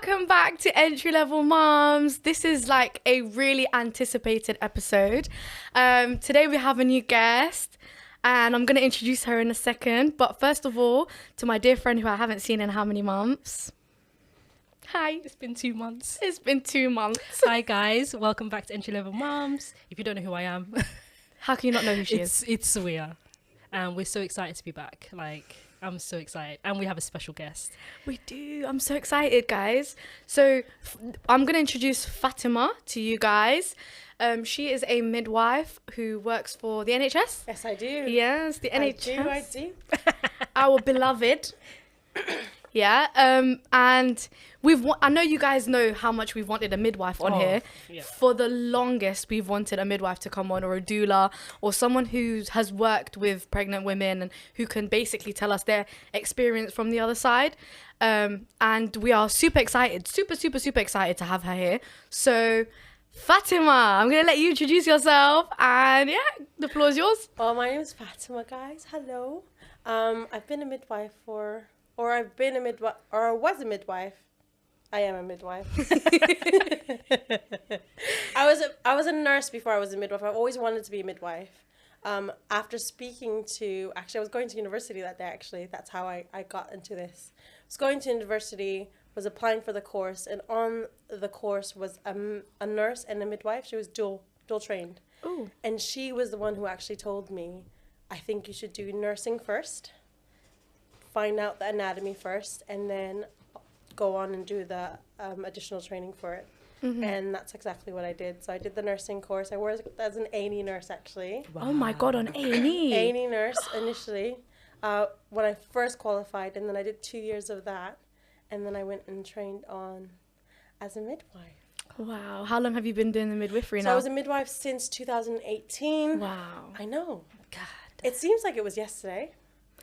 welcome back to Entry Level Moms. This is like a really anticipated episode. Today we have a new guest and I'm going to introduce her in a second. But first of all, to my dear friend who I haven't seen in how many months? Hi. It's been 2 months. It's been 2 months. Hi guys, welcome back to Entry Level Moms. If you don't know who I am, How can you not know who she is? It's Sawia. And we're so excited to be back. I'm so excited. And we have a special guest. We do. I'm so excited, guys. So I'm going to introduce Fatima to you guys. She is a midwife who works for the NHS. Yes, I do. Yes, the NHS. I do. Our beloved. Yeah. And I know you guys know how much we've wanted a midwife on here. Yeah. For the longest, we've wanted a midwife to come on, or a doula, or someone who has worked with pregnant women and who can basically tell us their experience from the other side. And we are super excited, super excited to have her here. So, Fatima, I'm going to let you introduce yourself. And yeah, the floor is yours. Well, my name is Fatima, guys. Hello. I've been a midwife I was a midwife. I am a midwife. I was a nurse before I was a midwife. I've always wanted to be a midwife. After speaking to, I was going to university that day, actually. That's how I got into this. I was going to university, was applying for the course, and on the course was a nurse and a midwife. She was dual trained. Ooh. And she was the one who actually told me, I think you should do nursing first, find out the anatomy first, and then go on and do the additional training for it. Mm-hmm. And that's exactly what I did. So I did the nursing course. I worked as an A&E nurse, actually. Wow. Oh my God, on A&E. A&E nurse initially, when I first qualified, and then I did 2 years of that, and then I went and trained on as a midwife. Wow. How long have you been doing the midwifery now? So I was a midwife since 2018. Wow. I know. God. It seems like it was yesterday.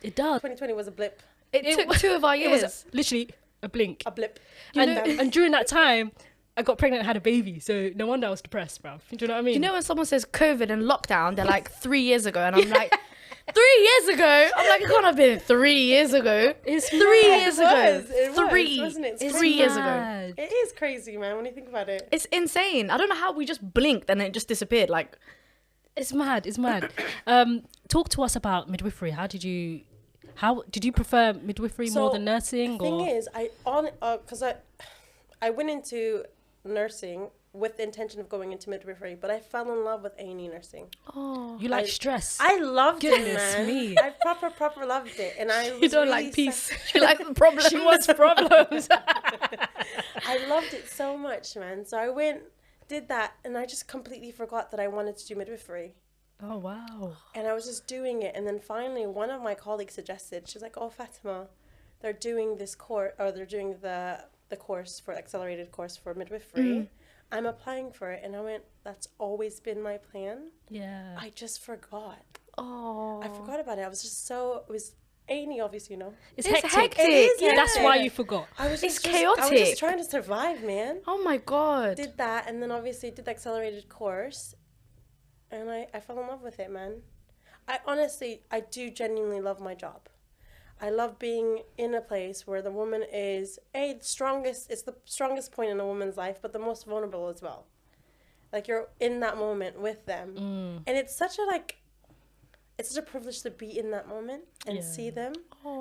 It does. 2020 was a blip. It took 2 of our years. It was literally a blink. A blip. And during that time, I got pregnant and had a baby. So no wonder I was depressed, bruv. Do you know what I mean? You know when someone says COVID and lockdown, they're like 3 years ago. And I'm like, 3 years ago? I'm like, it can't have been 3 years ago. It's 3 mad. years It ago. was, it was, wasn't it? It's 3 years ago. mad. It is crazy, man, when you think about it. It's insane. I don't know how we just blinked and it just disappeared. Like, It's mad. Talk to us about midwifery. How did you prefer midwifery more than nursing? The thing is, because I went into nursing with the intention of going into midwifery, but I fell in love with A&E nursing. oh. You like stress. I loved Goodness it, man. me. I proper loved it, and I. You don't like peace. You like the problems. She wants problems. I loved it so much, man. So I went, did that, and I just completely forgot that I wanted to do midwifery. Oh, wow. And I was just doing it, and then finally one of my colleagues suggested, she's like, oh, Fatima, they're doing this course, or they're doing the course for accelerated course for midwifery. I'm applying for it. And I went, that's always been my plan. Yeah. I just forgot. Oh. I forgot about it. I was just it was A&E, obviously, you know. It's It's hectic. hectic. It is That's hectic. why you forgot. I was It's I was chaotic. just trying to survive, man. Oh my God. Did that, and then obviously did the accelerated course. And I fell in love with it, man. I do genuinely love my job. I love being in a place where the woman is the strongest point in a woman's life, but the most vulnerable as well. Like, you're in that moment with them. And it's such a privilege to be in that moment and see them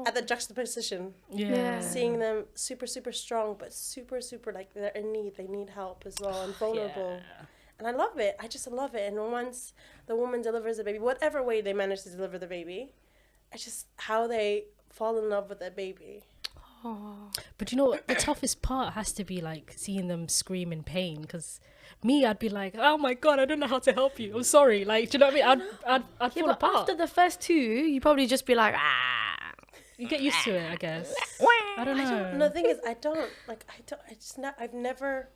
at the juxtaposition. Yeah. Seeing them super strong, but super like they're in need. They need help as well, and vulnerable. Yeah. And I love it. I just love it. And once the woman delivers the baby, whatever way they manage to deliver the baby, it's just how they fall in love with that baby. Oh. But you know what? The toughest part has to be like seeing them scream in pain. Because I'd be like, oh my God, I don't know how to help you. I'm sorry. Like, do you know what I mean? I'd fall But apart. after the first 2, you probably just be like, ah. You get used to it, I guess. I don't know. No, the thing is, I've never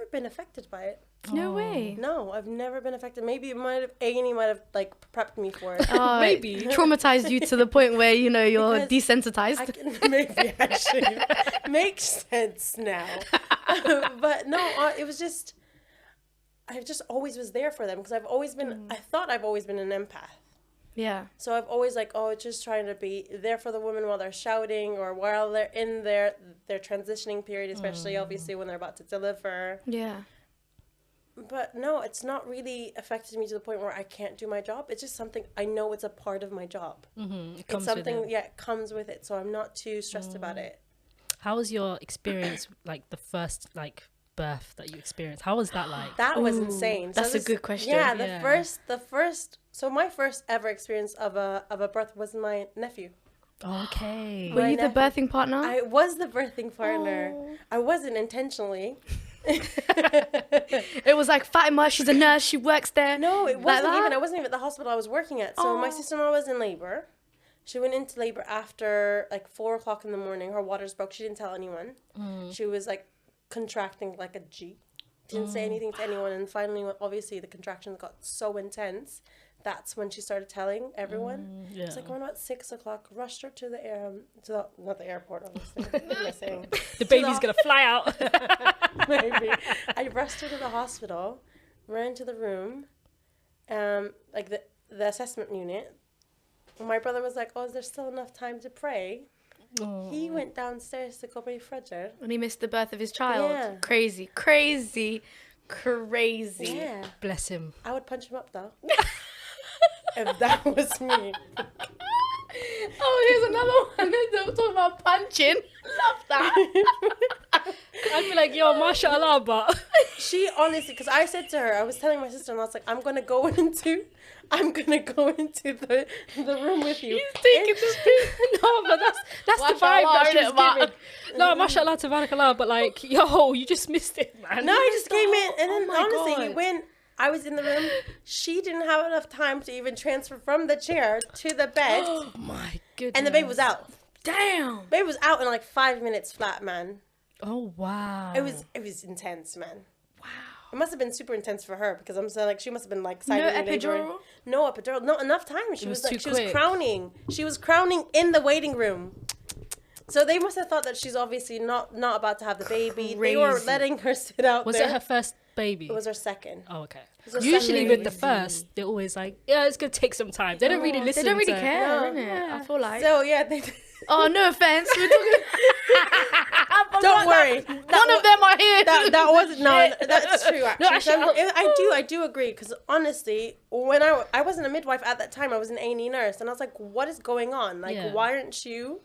been affected by it. No way. No, I've never been affected. Maybe A&E might have like prepped me for it. Maybe. Traumatized you to the point where, you know, you're Because desensitized. Maybe actually makes sense now. But no, it was just, I just always was there for them because I've always been, I thought I've always been an empath. Yeah. So I've always like, oh, just trying to be there for the women while they're shouting or while they're in their transitioning period, especially obviously when they're about to deliver. Yeah. But no, it's not really affected me to the point where I can't do my job. It's just something I know it's a part of my job. It It's comes something, with it. yeah, it comes with it. So I'm not too stressed about it. How was your experience, like the first like birth that you experienced? How was that like? That was Ooh, insane. that's a good question. Yeah, Yeah. the first. So my first ever experience of a birth was my nephew. Okay. Were My you the nephew- birthing partner? I was the birthing partner. Oh. I wasn't intentionally. It was like Fatima, she's a nurse, she works there. No, it Like wasn't that? even. I wasn't even at the hospital I was working at. So my Oh. sister-in-law was in labor. She went into labor after like 4:00 in the morning. Her waters broke. She didn't tell anyone. She was like contracting like a G. Didn't say anything to anyone. And finally, when obviously the contractions got so intense, that's when she started telling everyone. Yeah. It's like around about 6:00. Rushed her to the not the airport, obviously. What am I saying? The baby's gonna fly out. Maybe. I rushed her to the hospital, ran to the room, like the assessment unit. My brother was like, "Oh, is there still enough time to pray?" He went downstairs to go pray Fajr. When he missed the birth of his child. Yeah. Crazy, crazy, crazy. Yeah, Bless him. I would punch him up though. If that was me. Oh, here's another one. They're talking about punching. Love that. I'd be like, yo, mashallah, but She honestly, because I said to her, I was telling my sister, and I was like, I'm gonna go into the room with you. He's taking this pic. no, but that's the vibe Mashallah, that she was innit, giving. No, mashallah, tabarakallah, but like, yo, you just missed it, man. No, I just came in, and Oh then my honestly, God. when I was in the room, she didn't have enough time to even transfer from the chair to the bed, Oh my goodness. and the baby was out. Damn. Baby was out in like 5 minutes flat, man. Oh wow. It was intense, man. Wow. It must have been super intense for her because I'm saying like she must have been like No silently laboring. epidural? No epidural. Not enough time. She was was like too she was quick. crowning. She was crowning in the waiting room. So they must have thought that she's obviously not about to have the baby. They were Crazy. letting her sit out Was there. it her first baby? It was her second. Oh, okay. was her Usually second with the baby. first, they're always like, yeah, it's gonna take some time. They don't really listen. They don't really to, care, No. innit? I feel like. So yeah, they Oh, no offense. We're talking. don't worry. None of them are here. That wasn't no. That's true. Actually, actually, So I do agree because honestly, when I wasn't a midwife at that time, I was an A&E nurse, and I was like, what is going on? Like, Yeah. why aren't you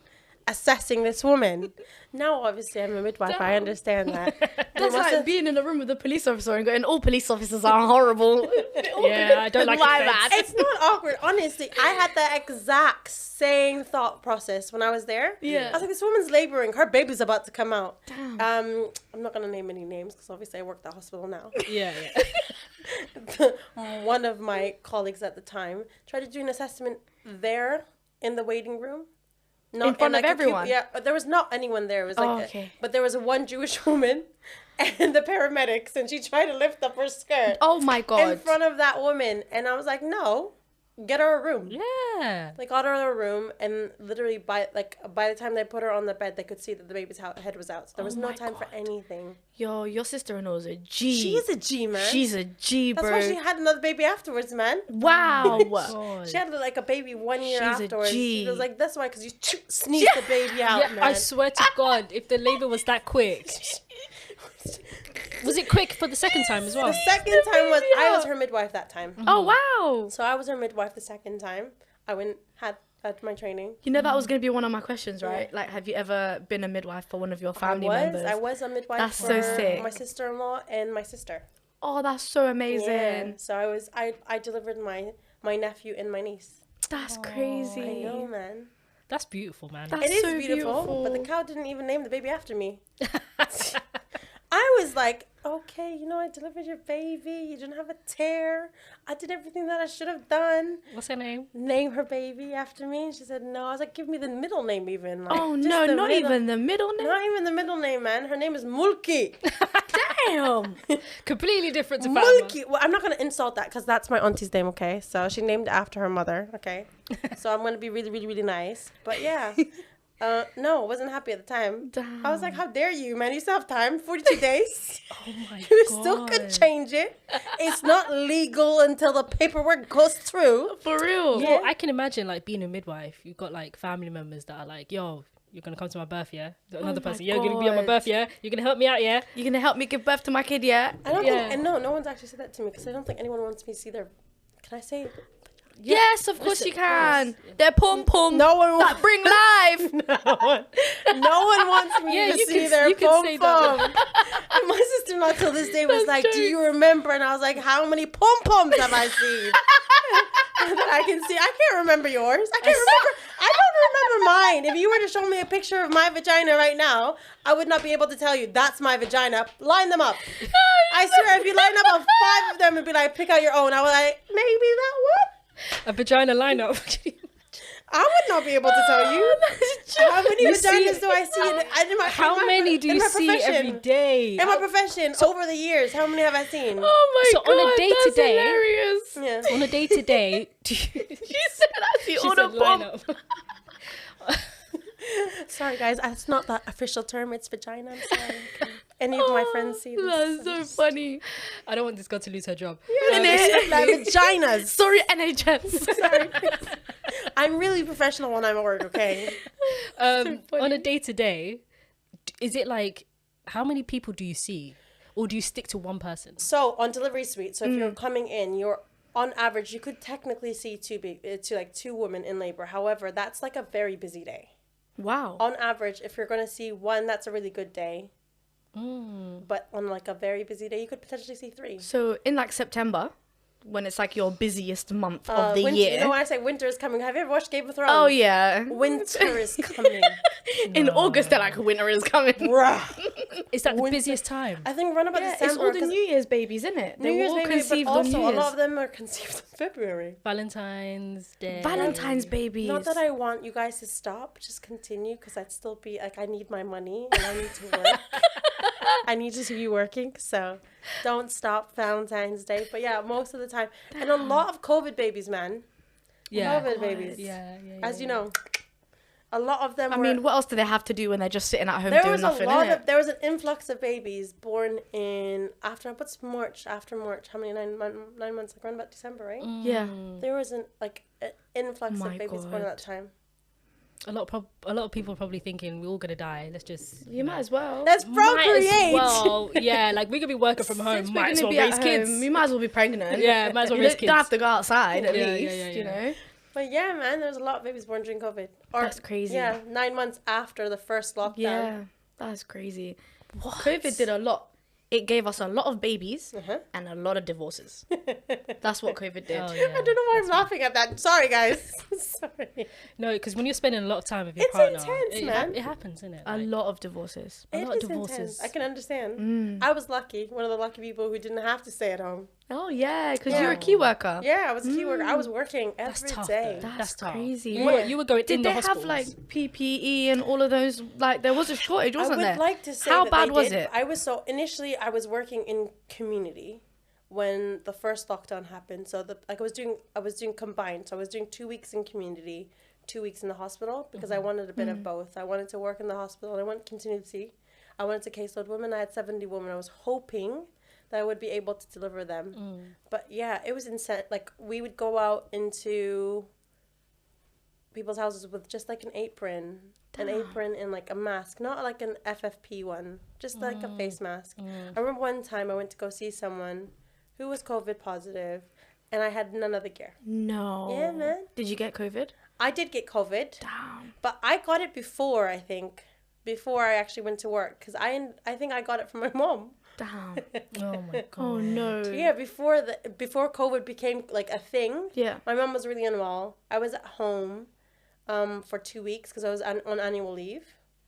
assessing this woman? Now, obviously, I'm a midwife. I understand that. That's like being in a room with a police officer and going, all police officers are horrible. Yeah, I don't like Why offense. that? It's not awkward. Honestly, I had the exact same thought process when I was there. Yeah. I was like, this woman's laboring. Her baby's about to come out. Damn. I'm not going to name any names because obviously I work at the hospital now. Yeah. One of my colleagues at the time tried to do an assessment there in the waiting room. Not In front of like a cube- everyone? Yeah, there was not anyone there. It was like, Oh, okay. but there was one Jewish woman and the paramedics, and she tried to lift up her skirt Oh, my in God. front of that woman, and I was like, no, get her a room. Yeah. They got her a room, and literally by the time they put her on the bed, they could see that the baby's head was out. So there was no my time for anything. Yo, your sister-in-law is a G. She's a G, man. She's a G, That's bro. why she had another baby afterwards, man. Wow. God. She had like a baby 1 year She's a afterwards. G. It was like, that's why, because you sneezed the baby out, Yeah, man. I swear to God, if the labor was that quick, was it quick for the second time as well? The second time was, I was her midwife that time. Oh, wow. So I was her midwife the second time. I went, had my training. You know that was going to be one of my questions, right? Like, have you ever been a midwife for one of your family members? I was a midwife That's for so sick. my sister-in-law and my sister. Oh, that's so amazing. Yeah. So I delivered my nephew and my niece. That's crazy. I know, man. That's beautiful, man. That's It is so beautiful, but the cow didn't even name the baby after me. I was like, okay, I delivered your baby. You didn't have a tear. I did everything that I should have done. What's her name? Name her baby after me. And she said, no. I was like, give me the middle name even. Like, Oh, just no, the not middle- even the middle name? Not even the middle name, man. Her name is Mulki. Damn. Completely different to Fatima. Mulki. Well, I'm not going to insult that because that's my auntie's name, okay? So she named it after her mother, okay? So I'm going to be really, really, really nice. But yeah, No, wasn't happy at the time. Damn. I was like, how dare you, man? You still have time. 42 days. Oh my You god. still could change it. It's not legal until the paperwork goes through. For real. Well, I can imagine like being a midwife. You've got like family members that are like, yo, you're gonna come to my birth, yeah? Another my person, you're gonna be on my God. birth, yeah? You're gonna help me out, yeah? You're gonna help me give birth to my kid, yeah? I don't Yeah. think, and no one's actually said that to me because I don't think anyone wants me to see their. Can I say? Yes, of course you can. They're pom pom. No one that wants. bring life. No one wants me Yeah, to you see can- their you can say pom that. pom. And my sister-in-law till this day was That's like, "Do you remember?" And I was like, "How many pom poms have I seen?" And then I can see. I can't remember yours. I can't remember. I don't remember mine. If you were to show me a picture of my vagina right now, I would not be able to tell you that's my vagina. Line them up. I swear, if you line up 5 of them and be like, "Pick out your own," I was like, "Maybe that one." A vagina lineup. I would not be able to tell you. How many You vaginas see- do I see in my How in my- many do in you my see profession? every day? In my profession, over the years, how many have I seen? Oh my So god. on a that's day-to-day- hilarious. Yeah. On a day to day, do you... She said I see She all said the pom. lineup. Sorry, guys, that's not the official term. It's vagina. I'm sorry. Any of my friends see this? That's so funny. I don't want this girl to lose her job. Like vaginas. Sorry, NHS. Sorry. I'm really professional when I'm at work. Okay. On funny. a day to day, is it like how many people do you see, or do you stick to one person? So on delivery suite, so if you're coming in, you're on average you could technically see two women in labor. However, that's like a very busy day. Wow. On average, if you're going to see one, that's a really good day. But on like a very busy day, you could potentially see 3. So in like September, when it's like your busiest month of the winter, year. You know when I say winter is coming, have you ever watched Game of Thrones? Oh yeah. Winter is coming. In August, they're like winter is coming. Bruh. Is that the Winter- busiest time? I think run about Yeah, December. it's all the 'cause New Year's babies, isn't it? New They were Year's all baby, conceived but on New also a Year's. lot of them are conceived in February. Valentine's Day. Valentine's babies. Not that I want you guys to stop, just continue because I'd still be like, I need my money and I need to work. I need to be working, so don't stop Valentine's Day. But yeah, most of the time. And a lot of COVID babies, man. Yeah. COVID babies. Yeah. As you know, a lot of them I were... mean, what else do they have to do when they're just sitting at home there doing was nothing? a lot innit? of there was an influx of babies born in after March, how many 9 months, like around about December, right? Yeah. There was an influx My of babies born at that God. time. A lot of people are probably thinking we're all gonna die. Let's just You might as well. Let's might procreate. as well. Yeah, like we could be working from home. Since we're Might as gonna well be at raise kids. home, you might as well be pregnant. Yeah, might as well You raise don't kids. have to go outside at Yeah, least, yeah, you yeah. know? But yeah, man, there was a lot of babies born during COVID. Or, That's crazy. Yeah, 9 months after the first lockdown. Yeah, that's crazy. COVID did a lot. It gave us a lot of babies and a lot of divorces. That's what COVID did. Oh, yeah. I don't know why I'm laughing at that. Sorry, guys. Sorry. No, because when you're spending a lot of time with your It's partner, intense, man. it happens, isn't it? A lot of divorces. A It lot of is divorces. intense. I can understand. Mm. I was lucky. One of the lucky people who didn't have to stay at home. Oh yeah, because Yeah. you're a key worker. Yeah, I was a key worker. I was working That's every tough, day. though. That's That's tough. crazy. You were going Did in they the have hospitals. like PPE and all of those? Like there was a shortage, wasn't I would there? like to say How that bad they was did. it? I was initially I was working in community when the first lockdown happened. So I was doing combined. So I was doing 2 weeks in community, 2 weeks in the hospital because I wanted a bit of both. I wanted to work in the hospital and I wanted continuity. I wanted to caseload women. I had 70 women. I was hoping that I would be able to deliver them. But yeah, it was insane. Like we would go out into people's houses with just like an apron and like a mask, not like an FFP one, just like a face mask. I remember one time I went to go see someone who was COVID positive and I had none of the gear. No. Yeah, man. Did you get COVID? I did get COVID, Damn. but I got it before I actually went to work because I think I got it from my mom. Damn. Oh my god. Oh no. Yeah, before COVID became like a thing. Yeah. My mom was really unwell. I was at home for 2 weeks because I was on annual leave.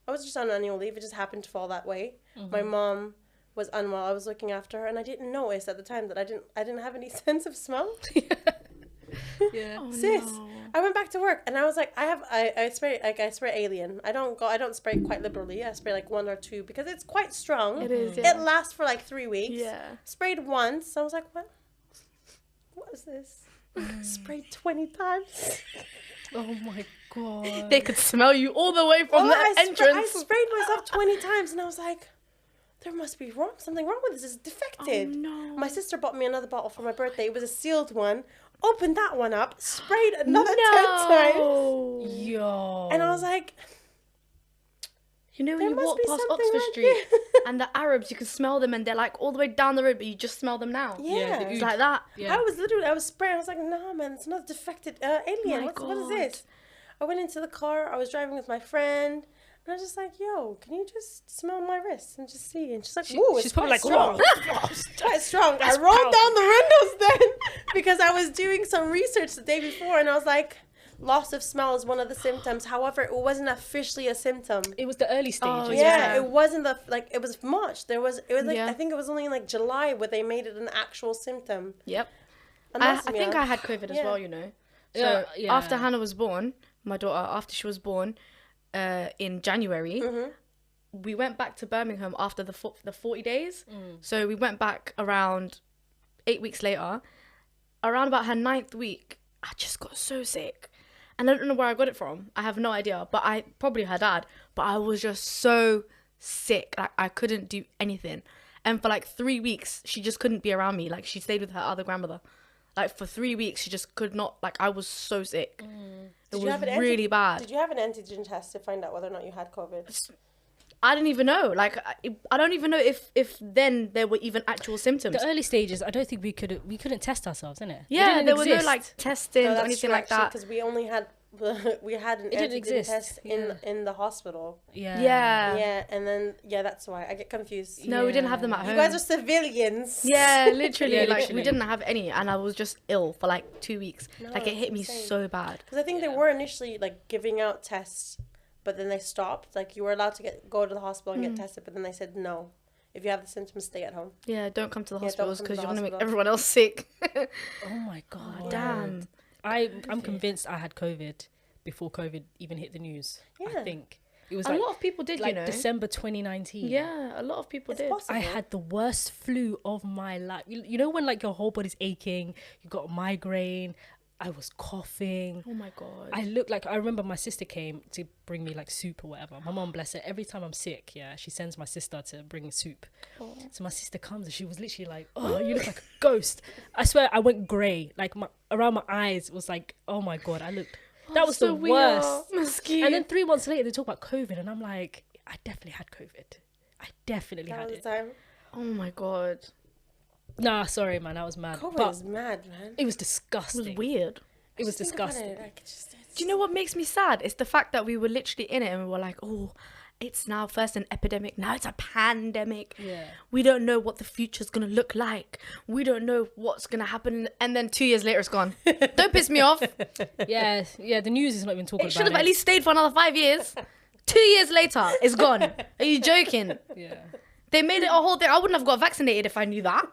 I was just on annual leave. It just happened to fall that way. My mom was unwell. I was looking after her, and I didn't notice at the time that I didn't have any sense of smell. Yeah. Oh, Sis, no. I went back to work, and I was like, I spray Alien. I don't spray quite liberally. I spray like 1 or 2 because it's quite strong. It is, yeah. It lasts for like 3 weeks. Yeah. Sprayed once. I was like, what? What is this? Sprayed 20 times. Oh my God. They could smell you all the way from I the entrance. I sprayed myself 20 times, and I was like, there must be something wrong with this. It's defected. Oh, no. My sister bought me another bottle for my birthday. It was a sealed one. Opened that one up, sprayed another 10 times. Yo. And I was like, You know when there you must walk be past something Oxford wrong Street here. and the Arabs, you can smell them and they're like all the way down the road, but you just smell them now. Yeah. the It's oud. like that. Yeah. I was spraying. I was like, nah, man, it's not a defected alien. My What is God. this? I went into the car. I was driving with my friend. And I was just like, yo, can you just smell my wrist and just see? And she's like, ooh, She's it's probably quite like, strong. whoa. It's quite strong. That's I rolled powerful. down the windows then because I was doing some research the day before. And I was like, loss of smell is one of the symptoms. However, it wasn't officially a symptom. It was the early stages. Oh, Yeah, Yeah. it wasn't it was March. It was like, Yeah. I think it was only in like July where they made it an actual symptom. Yep. And I that's me think up. I had COVID as Yeah. well, you know. So Yeah, yeah. after Hannah was born, my daughter, after she was born in January, we went back to Birmingham after the 40 days. So we went back around 8 weeks later. Around about her 9th week, I just got so sick. And I don't know where I got it from. I have no idea. But probably her dad. But I was just so sick. Like, I couldn't do anything. And for like 3 weeks, she just couldn't be around me. Like, she stayed with her other grandmother. Like, for 3 weeks, she just could not. Like, I was so sick. It was really bad. Did you have an antigen test to find out whether or not you had COVID? I didn't even know. Like, I don't even know if then there were even actual symptoms. The early stages, I don't think we couldn't test ourselves, innit? Yeah, there was no like testing or anything like that. Because we only had an didn't antigen exist, test in the hospital. Yeah. Yeah, and then that's why I get confused. No, we didn't have them at You home. guys are civilians. Yeah, literally. Yeah, like literally. we didn't have any, and I was just ill for like 2 weeks. No, Like it hit me insane. so bad. Because I think they were initially like giving out tests, but then they stopped. Like you were allowed to go to the hospital and get tested, but then they said no. If you have the symptoms, stay at home. Yeah, don't come to the Yeah, don't hospitals come to because the you want to make hospital. everyone else sick. Oh my God. Damn. I'm convinced I had COVID before COVID even hit the news. Yeah. I think it was A like, lot of people did, like you know. December 2019. Yeah, a lot of people It's did. possible. I had the worst flu of my life. You know when like your whole body's aching, you got a migraine. I was coughing. Oh my god. I remember my sister came to bring me like soup or whatever. My mom, bless her, every time I'm sick, yeah, she sends my sister to bring soup. So my sister comes and she was literally like, oh, you look like a ghost. I swear I went grey. Like around my eyes was like, oh my God, I looked. That was so the weird. worst. Mosquito. And then 3 months later, they talk about COVID, and I'm like, I definitely had COVID. I definitely That had was it. the time. Oh my god. Nah, sorry, man, that was mad. COVID But is mad, man. it was It disgusting. was weird. It was Just think about disgusting. it, like, Do you know what makes me sad? It's the fact that we were literally in it and we were like, oh, it's now first an epidemic, now it's a pandemic. Yeah. We don't know what the future's gonna look like. We don't know what's gonna happen. And then 2 years later, it's gone. Don't piss me off. Yeah, the news is not even talking It should about have it. at least stayed for another 5 years. 2 years later, it's gone. Are you joking? Yeah. They made it a whole thing. I wouldn't have got vaccinated if I knew that.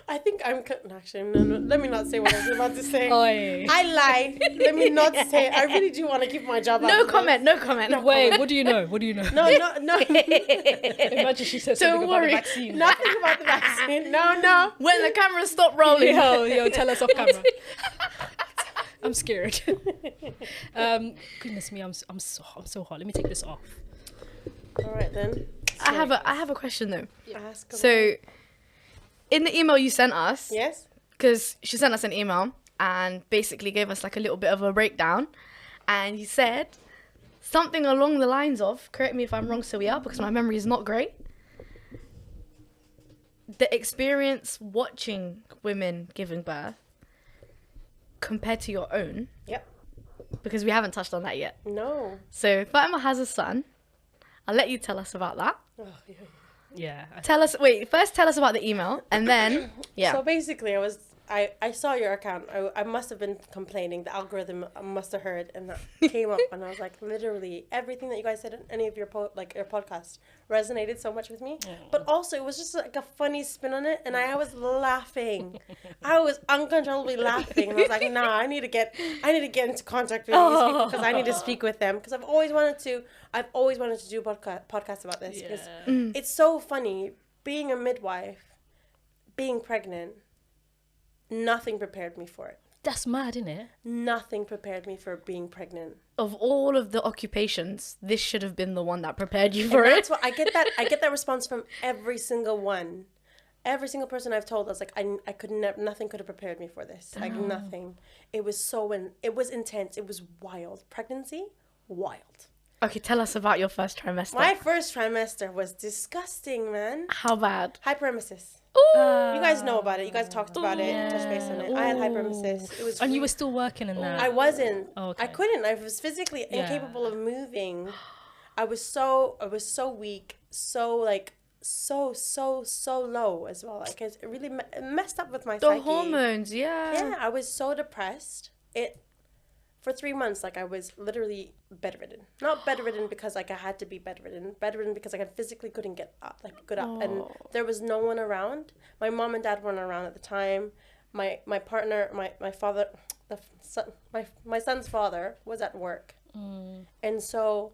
I think actually no. Let me not say what I was about to say. Oi. I lied. Let me not say. I really do want to keep my job. No after comment, no comment. Wait, what do you know? What do you know? this. No. Imagine she said something Don't about worry. the vaccine. Nothing about the vaccine. No. When the cameras stop rolling. Yo, tell us off camera. I'm scared. Goodness me, I'm so hot. Let me take this off. All right then. I have a question though. Ask away. So, in the email you sent us, Yes. because she sent us an email and basically gave us like a little bit of a breakdown, and you said something along the lines of, correct me if I'm wrong, Sawia, because my memory is not great. The experience watching women giving birth compared to your own, Yep. because we haven't touched on that yet. No. So Fatima has a son. I'll let you tell us about that. Oh, yeah. Yeah. First tell us about the email, and then, yeah. So basically, I saw your account. I must have been complaining. The algorithm must have heard, and that came up, and I was like, literally everything that you guys said in any of your your podcasts resonated so much with me. But also, it was just like a funny spin on it, and I was laughing. I was uncontrollably laughing, and I was like, nah, I need to get into contact with these people because I need to speak with them because I've always wanted to do a podcast about this because it's so funny being a midwife, being pregnant. Nothing prepared me for it. That's mad, isn't it? Nothing prepared me for being pregnant. of all of the occupations, this should have been the one that prepared you And for it. that's what I get. I get that response from every single one. Every single person I've told, I was like, I could never, nothing could have prepared me for this. Like nothing. It was it was intense. It was wild. Pregnancy, wild. Okay, tell us about your first trimester. My first trimester was disgusting, man. How bad? Hyperemesis. Ooh. You guys know about it. You guys talked about it. Touched base on it. I had hyperemesis. It was. And you were still working in that. I wasn't. Oh, okay. I couldn't. I was physically incapable of moving. I was so weak. So like. So low as well. Like it really messed up with my The psyche. hormones, Yeah, I was so depressed. For 3 months, like I was literally bedridden. Not bedridden because like I had to be bedridden. Bedridden because like I physically couldn't get up, and there was no one around. My mom and dad weren't around at the time. My partner, my father, my son's father was at work, and so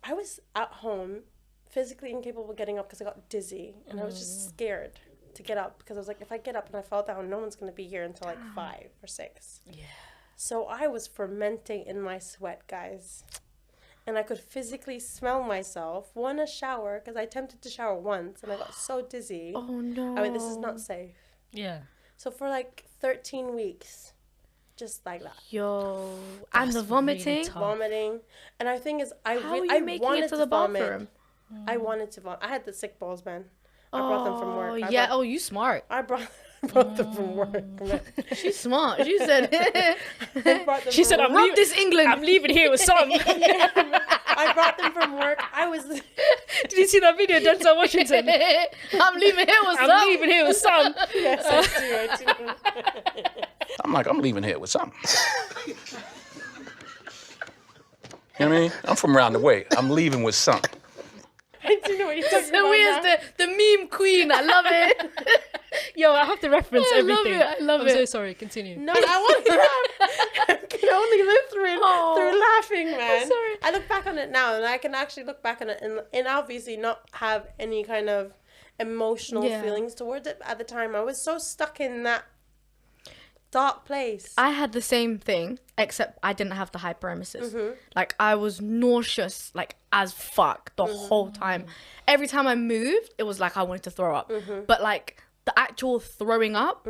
I was at home, physically incapable of getting up because I got dizzy, and I was just scared to get up because I was like, if I get up and I fall down, no one's going to be here until like 5 or 6. Yeah. So I was fermenting in my sweat, guys, and I could physically smell myself. Won a shower because I attempted to shower once and I got so dizzy. Oh no. I mean, this is not safe. Yeah. So for like 13 weeks, just like that. Yo. And the That's vomiting. really tough. Vomiting. And I think is How are you I making wanted it to the vomit. bathroom? I wanted to vomit. I had the sick balls, man. I brought them from work. Oh, yeah. Oh, you smart. I brought them from work. Man. She's smart. She said. I brought them She from said, work. I'm Rub leaving. this England. I'm leaving here with some. Did I brought them from work. I was. you see that video, Denzel Washington? I'm leaving here with some. I'm leaving here with some. Yes, I do. I'm like, I'm leaving here with something. You know what I mean? I'm from around the way. I'm leaving with something. I do know what you're talking So about. where's now. the meme queen? I love it. Yo, I have to reference I love everything. it, I love I'm it. so sorry. Continue. No, I want to laugh. I can only live Oh. through laughing, man. sorry. I look back on it now, and I can actually look back on it and obviously not have any kind of emotional Yeah. feelings towards it. At the time, I was so stuck in that dark place. I had the same thing, except I didn't have the hyperemesis. Like, I was nauseous, like, as fuck the whole time. Every time I moved, it was like I wanted to throw up. But, like, the actual throwing up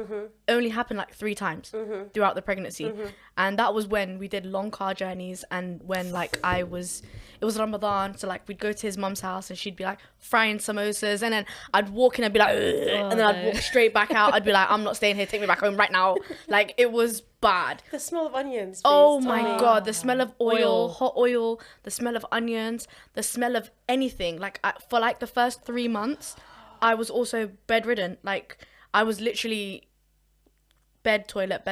only happened, like, 3 times throughout the pregnancy. And that was when we did long car journeys and when, like, it was Ramadan, so, like, we'd go to his mum's house and she'd be, like, frying samosas, and then I'd walk in and be like, and then I'd walk straight back out. I'd be like, I'm not staying here, take me back home right now. Like, it was bad. The smell of onions. Oh please, my tell me. god, the smell of oil, Oil. hot oil, the smell of onions, the smell of anything. Like, for like the first 3 months, I was also bedridden. Like, I was literally bed, toilet,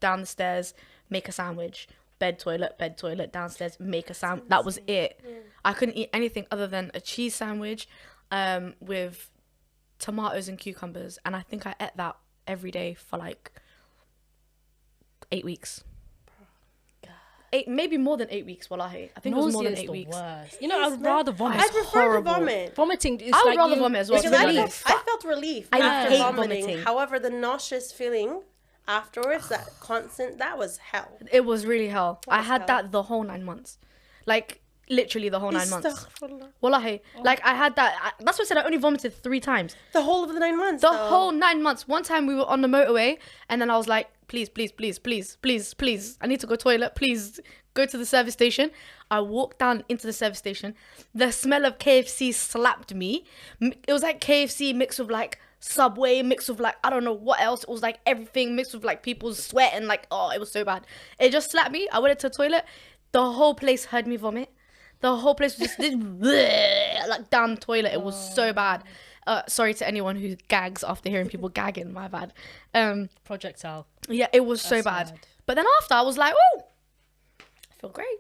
down the stairs, make a sandwich. Bed, toilet, downstairs, make a sandwich. That was it. I couldn't eat anything other than a cheese sandwich with tomatoes and cucumbers. And I think I ate that every day for like 8 weeks. 8, maybe more than 8 weeks, wallahi. I think it was more than Nausea is 8 the weeks. worst. You know, I'd rather vomit. I prefer horrible. to vomit. Vomiting is I would like rather you- vomit as well. Because to be I honest. felt relief I after hate vomiting. vomiting. However, the nauseous feeling afterwards, that constant, that was hell. It was really hell. I was had hell? that the whole 9 months. Like, literally the whole 9 months. Astaghfirullah. Wallahi. Like, I had that. That's what I said. I only vomited 3 times. The whole of the 9 months. The though. whole 9 months. One time we were on the motorway, and then I was like, please, I need to go toilet. Please go to the service station. I walked down into the service station. The smell of KFC slapped me. It was like KFC mixed with like Subway, mixed with like, I don't know what else. It was like everything mixed with like people's sweat, and like, oh, it was so bad. It just slapped me. I went into the toilet. The whole place heard me vomit. The whole place was just like down the toilet. It was so bad. Sorry to anyone who gags after hearing people gagging. My bad. Projectile. Yeah, it was so That's bad. bad. But then after, I was like, oh, I feel great.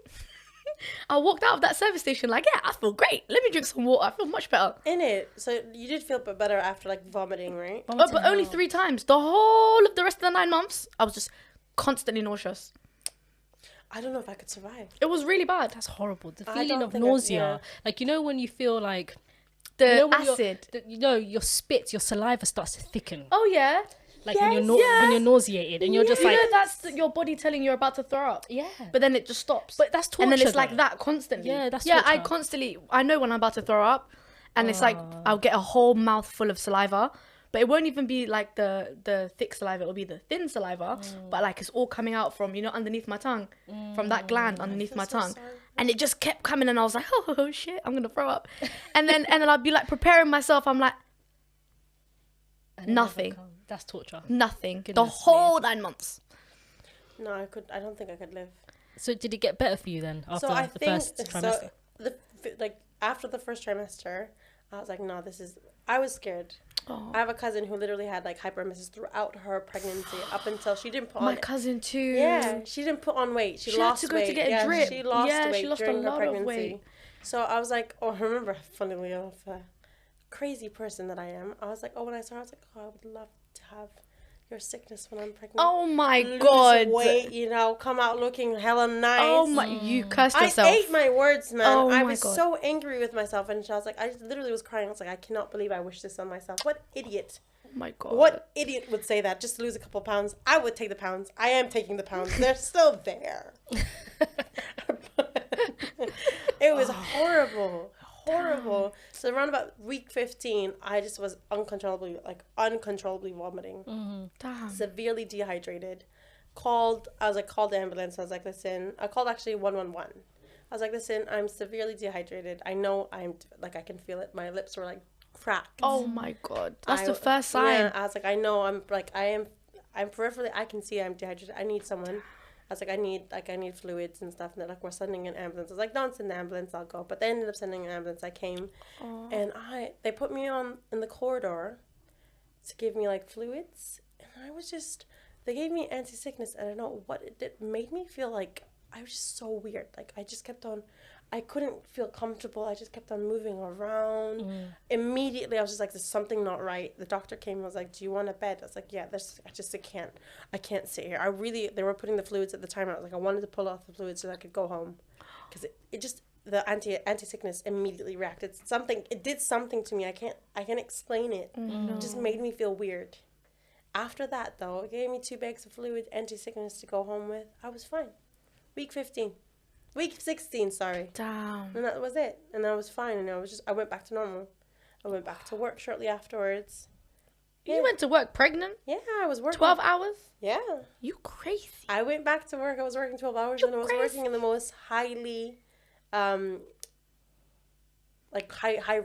I walked out of that service station like, yeah, I feel great. Let me drink some water. I feel much better. In it. So you did feel better after like vomiting, right? Oh, but only 3 times. The whole of the rest of the 9 months, I was just constantly nauseous. I don't know if I could survive. It was really bad. That's horrible. The I feeling don't of think nausea. Like, you know when you feel like... The you know when acid. your spit, your saliva starts to thicken. Oh, yeah. Like when you're nauseated and you're just You like, know, that's your body telling you're about to throw up. yeah. But then it just stops. But that's torture. And then it's though. like that constantly. Yeah, that's I torture. I know when I'm about to throw up, and it's like I'll get a whole mouth full of saliva, but it won't even be like the thick saliva. It'll be the thin saliva, but like it's all coming out from, you know, underneath my tongue, from that gland underneath my tongue. And it just kept coming, and I was like, oh shit, I'm gonna throw up. And then I'd be like preparing myself. I'm like, nothing. That's torture. Nothing. The Goodness whole 9 months. No, I don't think I could live. So did it get better for you then after So I the think first trimester? like after the first trimester, I was like, no, I was scared. I have a cousin who literally had like hyperemesis throughout her pregnancy up until she didn't put on. My cousin too. Yeah, she didn't put on weight. She had lost to go weight. to get a drip. She lost weight she lost a during her lot of pregnancy. weight. So I was like, I remember, funnily enough, crazy person that I am. I was like, when I saw her, I was like, I would love to have your sickness when I'm pregnant. Oh my Lose god. weight, you know, come out looking hella nice. Oh my, you cursed yourself. I ate my words, man. Oh I my was God. so angry with myself, and I was like, I literally was crying. I was like, I cannot believe I wish this on myself. What idiot? Oh my god. What idiot would say that just to lose a couple pounds? I would take the pounds. I am taking the pounds. They're still there. It was horrible. Horrible. So around about week 15, I just was uncontrollably vomiting. Damn. Severely dehydrated. Called the ambulance. I was like, listen, I called actually 111. I was like, listen, I'm severely dehydrated. I know I can feel it. My lips were like cracked. Oh my god. That's the first sign. Yeah, I was like, I know I'm peripherally, I can see I'm dehydrated. I need someone. I was like, I need fluids and stuff. And they're like, we're sending an ambulance. I was like, don't send the ambulance, I'll go. But they ended up sending an ambulance. I came, and they put me on in the corridor to give me like fluids. And they gave me anti-sickness. And I don't know what it did. Made me feel like I was just so weird. Like I couldn't feel comfortable. I just kept on moving around. Immediately, I was just like, there's something not right. The doctor came and was like, do you want a bed? I was like, yeah, I can't sit here. They were putting the fluids at the time. I was like, I wanted to pull off the fluids so that I could go home. Because the anti-sickness immediately reacted. It did something to me. I can't explain it. It just made me feel weird. After that, though, it gave me 2 bags of fluid, anti-sickness to go home with. I was fine. Week 16, sorry. Damn. And that was it. And I was fine. And I went back to normal. I went back to work shortly afterwards. You went to work pregnant? Yeah, I was working. 12 hours? Yeah. You crazy. I went back to work. I was working 12 hours. You and I was working in the most highly, high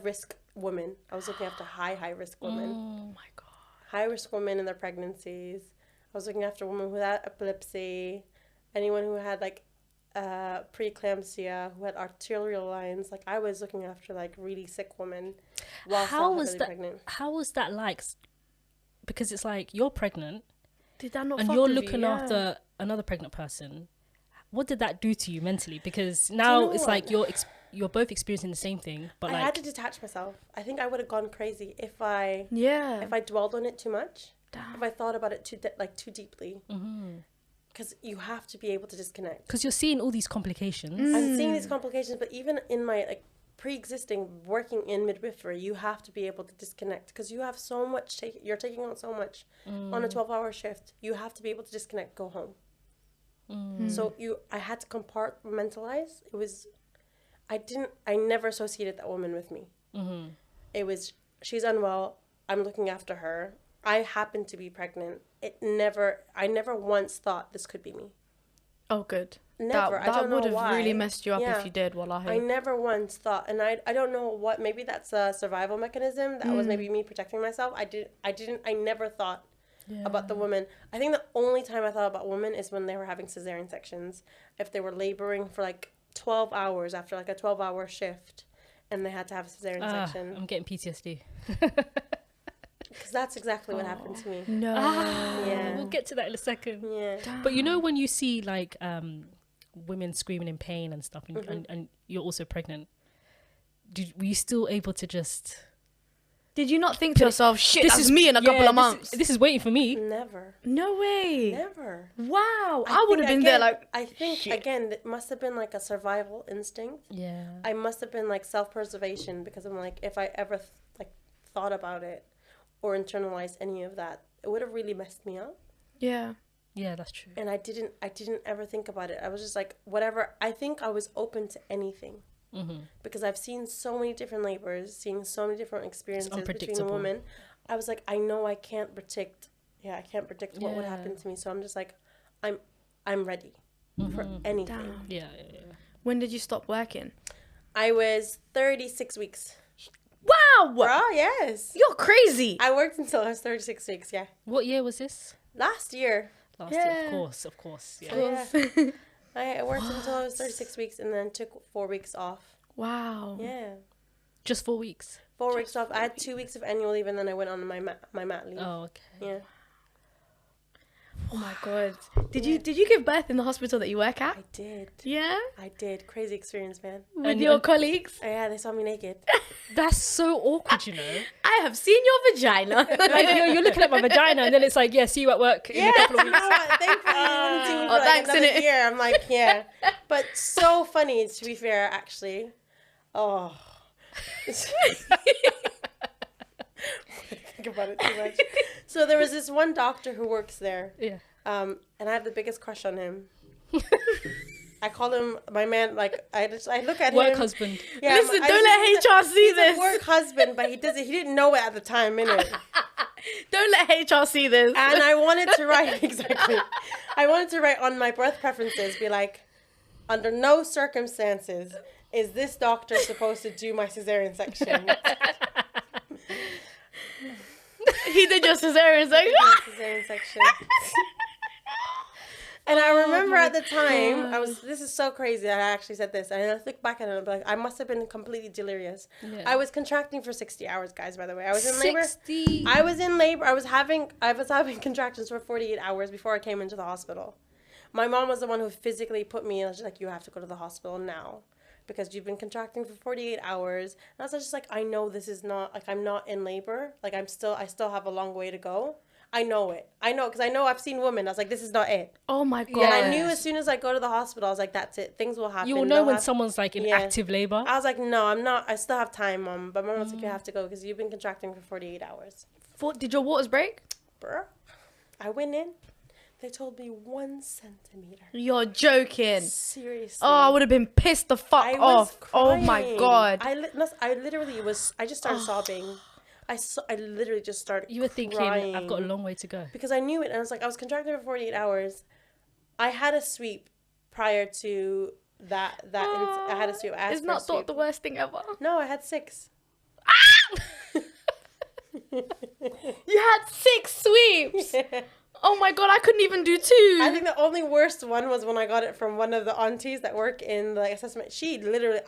risk women. I was looking after high risk women. Oh my god. High risk women in their pregnancies. I was looking after women who had epilepsy. Anyone who had preeclampsia, who had arterial lines. Like, I was looking after really sick women while pregnant. How was that like? Because it's like you're pregnant Did that not and fuck you're with looking you? Yeah. after another pregnant person. What did that do to you mentally? Because now it's like you're both experiencing the same thing, but I had to detach myself. I think I would have gone crazy if I dwelled on it too much. Damn. If I thought about it too deeply. Because you have to be able to disconnect. Because you're seeing all these complications. I'm seeing these complications, but even in my pre-existing working in midwifery, you have to be able to disconnect because you have so much. You're taking on so much on a 12-hour shift. You have to be able to disconnect, go home. So I had to compartmentalize. I never associated that woman with me. It was, she's unwell. I'm looking after her. I happen to be pregnant. I never once thought this could be me. Oh, good. Never. That would have why. really messed you up if you did, wallahi. I never once thought, and I don't know what, maybe that's a survival mechanism. That was maybe me protecting myself. I never thought about the woman. I think the only time I thought about women is when they were having cesarean sections. If they were laboring for 12 hours after a 12-hour shift and they had to have a cesarean section. I'm getting PTSD. Because that's exactly what happened to me. No. Yeah. We'll get to that in a second. Yeah. But when you see women screaming in pain and stuff and you're also pregnant, were you still able to just... Did you not think to yourself, shit, this is me in a couple of months? This is waiting for me. Never. No way. Never. Wow. I would have been there I think, shit. again, it must have been a survival instinct. Yeah. I must have been self-preservation because I'm if I ever thought about it or internalized any of that, it would have really messed me up. Yeah. Yeah, that's true. And I didn't ever think about it. I was just like, whatever. I think I was open to anything. Because I've seen so many different labors, seeing so many different experiences between women. I was like, I know I can't predict. Yeah, I can't predict what would happen to me. So I'm just like, I'm ready for anything. Damn. Yeah. When did you stop working? I was 36 weeks. Wow! Bro, yes. You're crazy. I worked until I was 36 weeks, yeah. What year was this? Last year. Last year, of course. Yeah. So, yeah. I worked until I was 36 weeks and then took 4 weeks off. Wow. Yeah. Just 4 weeks. 4 weeks off. I had 2 weeks of annual leave and then I went on my mat leave. Oh, okay. Yeah. Oh my god. Did you give birth in the hospital that you work at? I did. Yeah? I did. Crazy experience, man. With your colleagues? Oh, yeah, they saw me naked. That's so awkward, you know. I have seen your vagina. Like, you're looking at my vagina, and then it's like, yeah, see you at work in a couple of You weeks. know what? Thankfully, you haven't seen me for like thanks, another innit? year. I'm like, yeah. But so funny, to be fair, actually. Oh. Think about it too much. So there was this one doctor who works there. Yeah. And I have the biggest crush on him. I call him my man. Like I look at Work him. husband. Yeah, Listen, don't let HR see he's this. a work husband, but he didn't know it at the time, innit? Don't let HR see this. And I wanted to write exactly. I wanted to write on my birth preferences, be like, under no circumstances is this doctor supposed to do my cesarean section. He did your cesarean section. Cesarean section. And I remember at the time, this is so crazy that I actually said this. And I look back at it and I'm like, I must have been completely delirious. Yeah. I was contracting for 60 hours, guys, by the way. I was in labor. 60. I was in labor. I was having contractions for 48 hours before I came into the hospital. My mom was the one who physically put me in. She's like, you have to go to the hospital now because you've been contracting for 48 hours. And I was just like, I know this is not, like, I'm not in labor. Like, I still have a long way to go. I know it. I know, because I know I've seen women. I was like, this is not it. Oh my god. And I knew as soon as I go to the hospital, I was like, that's it. Things will happen. You will know when someone's like in Yeah. active labor. I was like, no, I'm not. I still have time, Mom. But Mom was like, you have to go because you've been contracting for 48 hours. Did your waters break? Bruh. I went in. They told me 1 centimeter. You're joking. Seriously. Oh, I would have been pissed the fuck I off. was Oh my crying. god. I literally was, I just started sobbing. I literally just started You were thinking, crying. I've got a long way to go. Because I knew it. And I was like, I was contracting for 48 hours. I had a sweep prior to that. I had a sweep. I asked It's for a not thought sweep. the worst thing ever. No, I had 6. You had 6 sweeps. Oh my god, I couldn't even do 2. I think the only worst one was when I got it from one of the aunties that work in the assessment.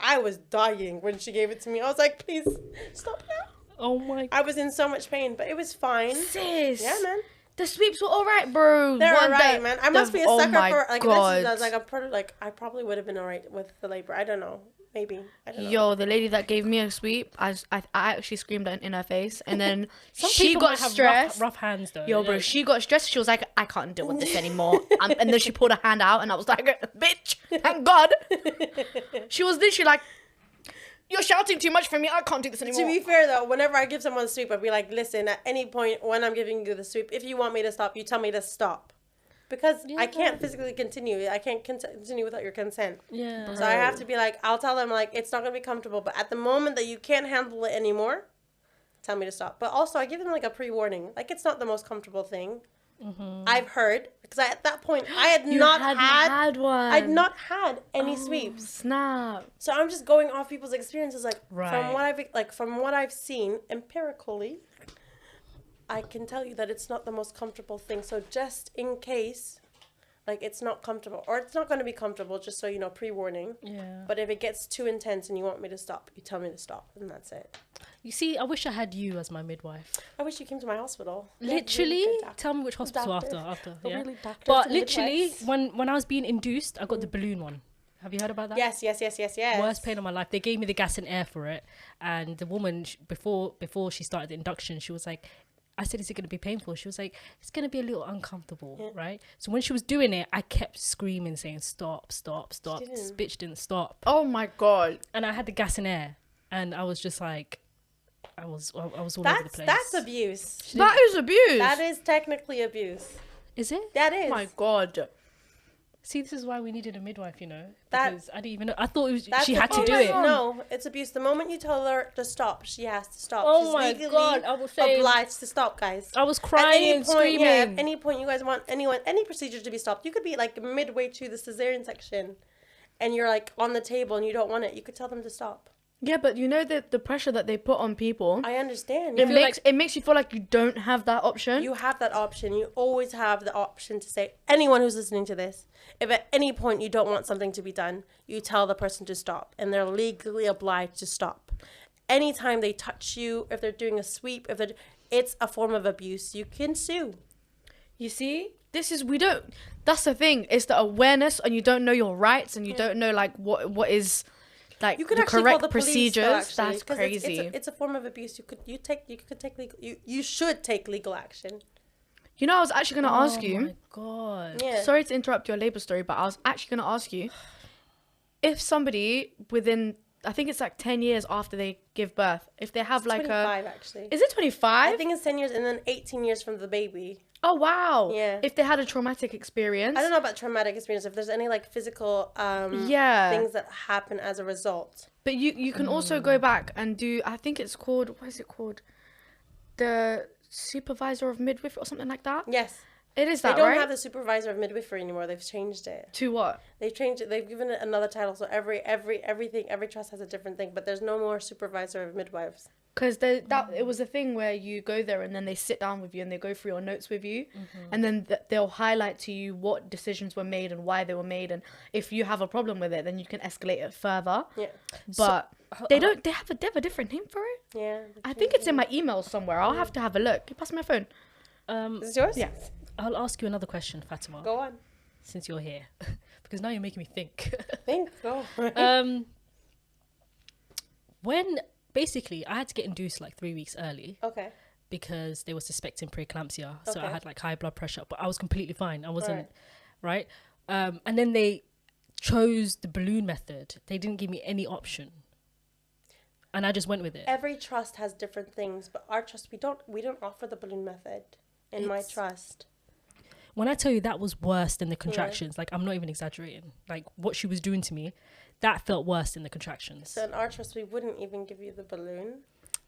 I was dying when she gave it to me. I was like, please stop now. Oh my. I was in so much pain, but it was fine. Sis. Yeah, man. The sweeps were alright, bro. They're One alright, day- man. I must be a oh sucker my for like god. this. I was like, I probably would have been alright with the labor. I don't know. Maybe. I don't know. Yo, the lady that gave me a sweep, I actually screamed in her face, and then Some she people got might have stressed. rough hands though. Yo, bro, she got stressed. She was like, I can't deal with this anymore. And then she pulled her hand out, and I was like, bitch, thank God. She was literally like, you're shouting too much for me. I can't do this anymore. To be fair though, whenever I give someone a sweep, I'd be like, listen, at any point when I'm giving you the sweep, if you want me to stop, you tell me to stop. Because I can't physically continue. I can't continue without your consent. Yeah. So I have to be like, I'll tell them like, it's not going to be comfortable. But at the moment that you can't handle it anymore, tell me to stop. But also I give them like a pre-warning. Like it's not the most comfortable thing. Mm-hmm. I've heard. Because at that point, I had not had one. I'd not had any sweeps. Snap. So I'm just going off people's experiences, like Right. from what I've seen empirically, I can tell you that it's not the most comfortable thing. So just in case, like it's not comfortable or it's not going to be comfortable, just so you know, pre-warning. Yeah. But if it gets too intense and you want me to stop, you tell me to stop, and that's it. You see, I wish I had you as my midwife. I wish you came to my hospital. Literally, tell me which hospital Doctor. after. Oh, Yeah. really, doctors But and literally, midwives? when I was being induced, I got the balloon one. Have you heard about that? Yes. Worst pain of my life. They gave me the gas and air for it, and the woman before she started the induction, she was like, I said, is it going to be painful? She was like, it's going to be a little uncomfortable, right? So when she was doing it, I kept screaming, saying, stop. This bitch didn't stop. Oh my god. And I had the gas and air, and I was just like, I was all over the place. That's abuse. That is abuse. That is technically abuse. Is it? That Oh is. my God. See, this is why we needed a midwife, you know, That- because I didn't even know. I thought it was, That's she had to abuse. do it. No, it's abuse. The moment you tell her to stop, she has to stop. Oh She's my legally God, I was saying- obliged to stop, guys. I was At crying any and point, screaming. yeah, at any point you guys want any procedure to be stopped, you could be like midway to the cesarean section, and you're like on the table and you don't want it. You could tell them to stop. Yeah, but you know the pressure that they put on people. I understand. It Yeah. makes you feel like you don't have that option. You have that option. You always have the option to say, anyone who's listening to this, if at any point you don't want something to be done, you tell the person to stop, and they're legally obliged to stop. Anytime they touch you, if they're doing a sweep, it's a form of abuse. You can sue. You see, that's the thing. It's the awareness, and you don't know your rights, and you don't know like what is like You could the actually correct call the procedures. police, though, actually, That's 'cause crazy. It's a form of abuse. You could take legal. You should take legal action. You know, I was actually gonna ask Oh you. my God. Yeah. Sorry to interrupt your labor story, but I was actually gonna ask you if somebody within, I think it's like 10 years after they give birth, if they have like 25 actually. is it 25? I think it's 10 years and then 18 years from the baby. Oh wow. Yeah. If they had a traumatic experience. I don't know about traumatic experience. If there's any like physical Yeah. things that happen as a result. But you can also go back and do, I think it's called, what is it called? The supervisor of midwifery or something like that? Yes. It is They that, don't right? have the supervisor of midwifery anymore. They've changed it. To what? They've changed it. They've given it another title. So every trust has a different thing. But there's no more supervisor of midwives. Because it was a thing where you go there and then they sit down with you and they go through your notes with you, and then they'll highlight to you what decisions were made and why they were made, and if you have a problem with it, then you can escalate it further. Yeah. But they have a different name for it. Yeah. I think it's in my emails somewhere. I'll have to have a look. Can you pass me my phone? Is it yours? Yeah. I'll ask you another question, Fatima, Go on. since you're here, because now you're making me think. Go. When basically I had to get induced like 3 weeks early Okay. because they were suspecting preeclampsia, so I Okay. had like high blood pressure, but I was completely fine. I wasn't Right. right. And then they chose the balloon method. They didn't give me any option, and I just went with it. Every trust has different things, but our trust we don't offer the balloon method in my trust. When I tell you that was worse than the contractions, like I'm not even exaggerating. Like what she was doing to me, that felt worse than the contractions. So in our trust, we wouldn't even give you the balloon.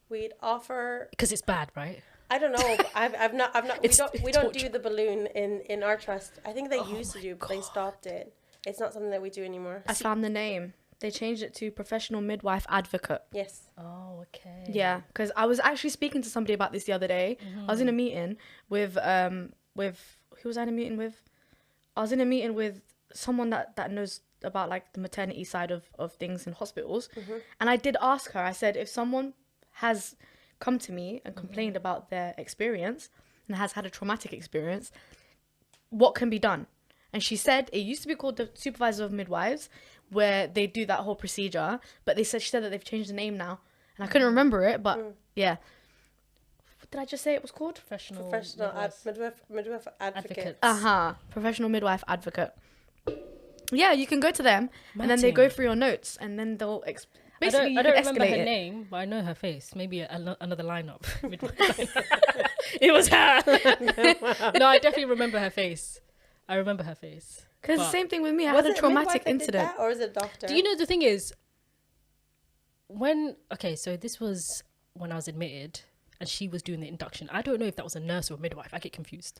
We'd offer. Because it's bad, right? I don't know. But I've not. It's We don't do torture. the balloon in our trust. I think they used to do, but they stopped it. It's not something that we do anymore. I found the name. They changed it to professional midwife advocate. Yes. Oh, okay. Yeah, because I was actually speaking to somebody about this the other day. I was in a meeting with who was I in a meeting with? I was in a meeting with someone that knows about like the maternity side of things in hospitals, and I did ask her. I said, if someone has come to me and complained about their experience and has had a traumatic experience, what can be done? And she said it used to be called the supervisor of midwives, where they do that whole procedure, but she said that they've changed the name now, and I couldn't remember it, but yeah. What did I just say it was called? Professional Midwife advocate. Professional midwife advocate. Yeah, you can go to them, and then they Matting. go through your notes, and then they'll basically I don't you can remember escalate her it. name, but I know her face. Maybe another lineup. Midwife lineup. It was her. No, I definitely remember her face. I remember her face. Because the But- same thing with me. I Was had a it traumatic midwife that did incident. that, or is it a doctor? Do you know the thing is, so this was when I was admitted, and she was doing the induction. I don't know if that was a nurse or a midwife. I get confused.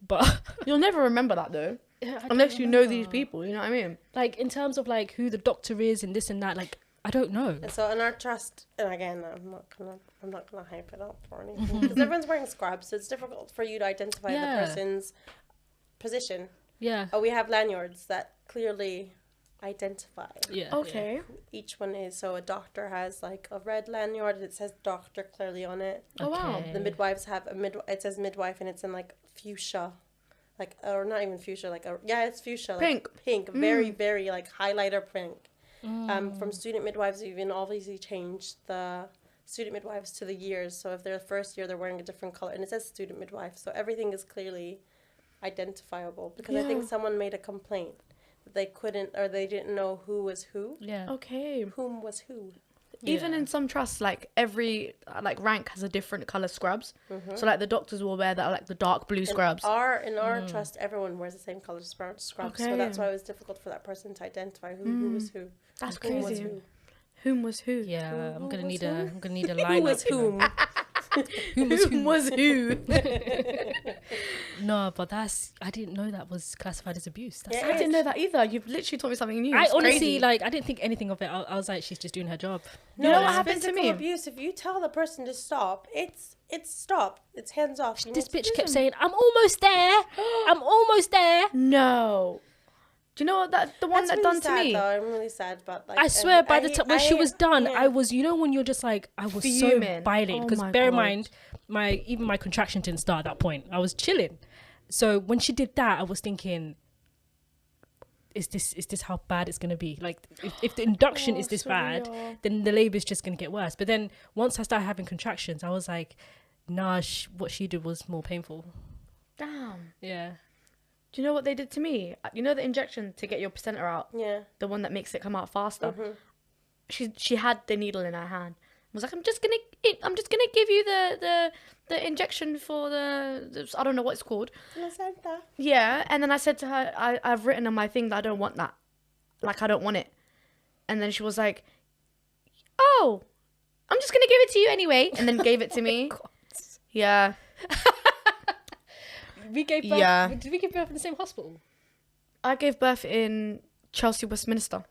But You'll never remember that though, I don't unless you know remember. these people. You know what I mean? Like in terms of like who the doctor is and this and that, like I don't know. And so in our trust, and again, I'm not gonna hype it up or anything because everyone's wearing scrubs, so it's difficult for you to identify Yeah. the person's position. Yeah. Oh, we have lanyards that clearly identify. Yeah. Okay. Each one is so a doctor has like a red lanyard and it says doctor clearly on it. Oh wow. Okay. The midwives have it says midwife and it's in like fuchsia, like or not even fuchsia, it's fuchsia, like pink, very very like highlighter pink. From student midwives, we've even obviously changed the student midwives to the years. So if they're the first year, they're wearing a different color, and it says student midwife. So everything is clearly identifiable because I think Yeah. someone made a complaint that they couldn't or they didn't know who was who, Yeah. Okay. whom was who. Even in some trusts, like every like rank has a different color scrubs. So like the doctors will wear that like the dark blue scrubs. In our trust, everyone wears the same color scrubs. Okay. So that's why it was difficult for that person to identify who was who. That's Who was crazy. who. Whom was who? Yeah, I'm gonna need a Who line. was whom? Whom was who? No, but I didn't know that was classified as abuse. That's Yeah, I didn't know that either. You've literally taught me something new. I It's honestly crazy. like. I didn't think anything of it. I was like, she's just doing her job. You know what it's happened to physical me? abuse. If you tell the person to stop, it's stop. It's hands off. You This need to bitch do kept them. saying, "I'm almost there. I'm almost there." No. Do you know what the one That's that really done sad, to me? Though. I'm really sad, but like I swear, by the hate- time when I she hate- was done, yeah. I was, you know, when you're just like, I was Fuming. so violent Oh because my bear in God. mind, even my contraction didn't start at that point. I was chilling, so when she did that, I was thinking, is this how bad it's gonna be? Like, if the induction is this bad, then the labor is just gonna get worse. But then once I started having contractions, I was like, nah, what she did was more painful. Damn. Yeah. Do you know what they did to me? You know the injection to get your placenta out? Yeah. The one that makes it come out faster. She had the needle in her hand. I was like, I'm just gonna give you the injection for the I don't know what it's called. Placenta. Yeah, and then I said to her, I've written on my thing that I don't want that. Like, I don't want it. And then she was like, oh, I'm just gonna give it to you anyway. And then gave it to me. Yeah. We gave birth. Yeah. Did we give birth in the same hospital? I gave birth in Chelsea, Westminster.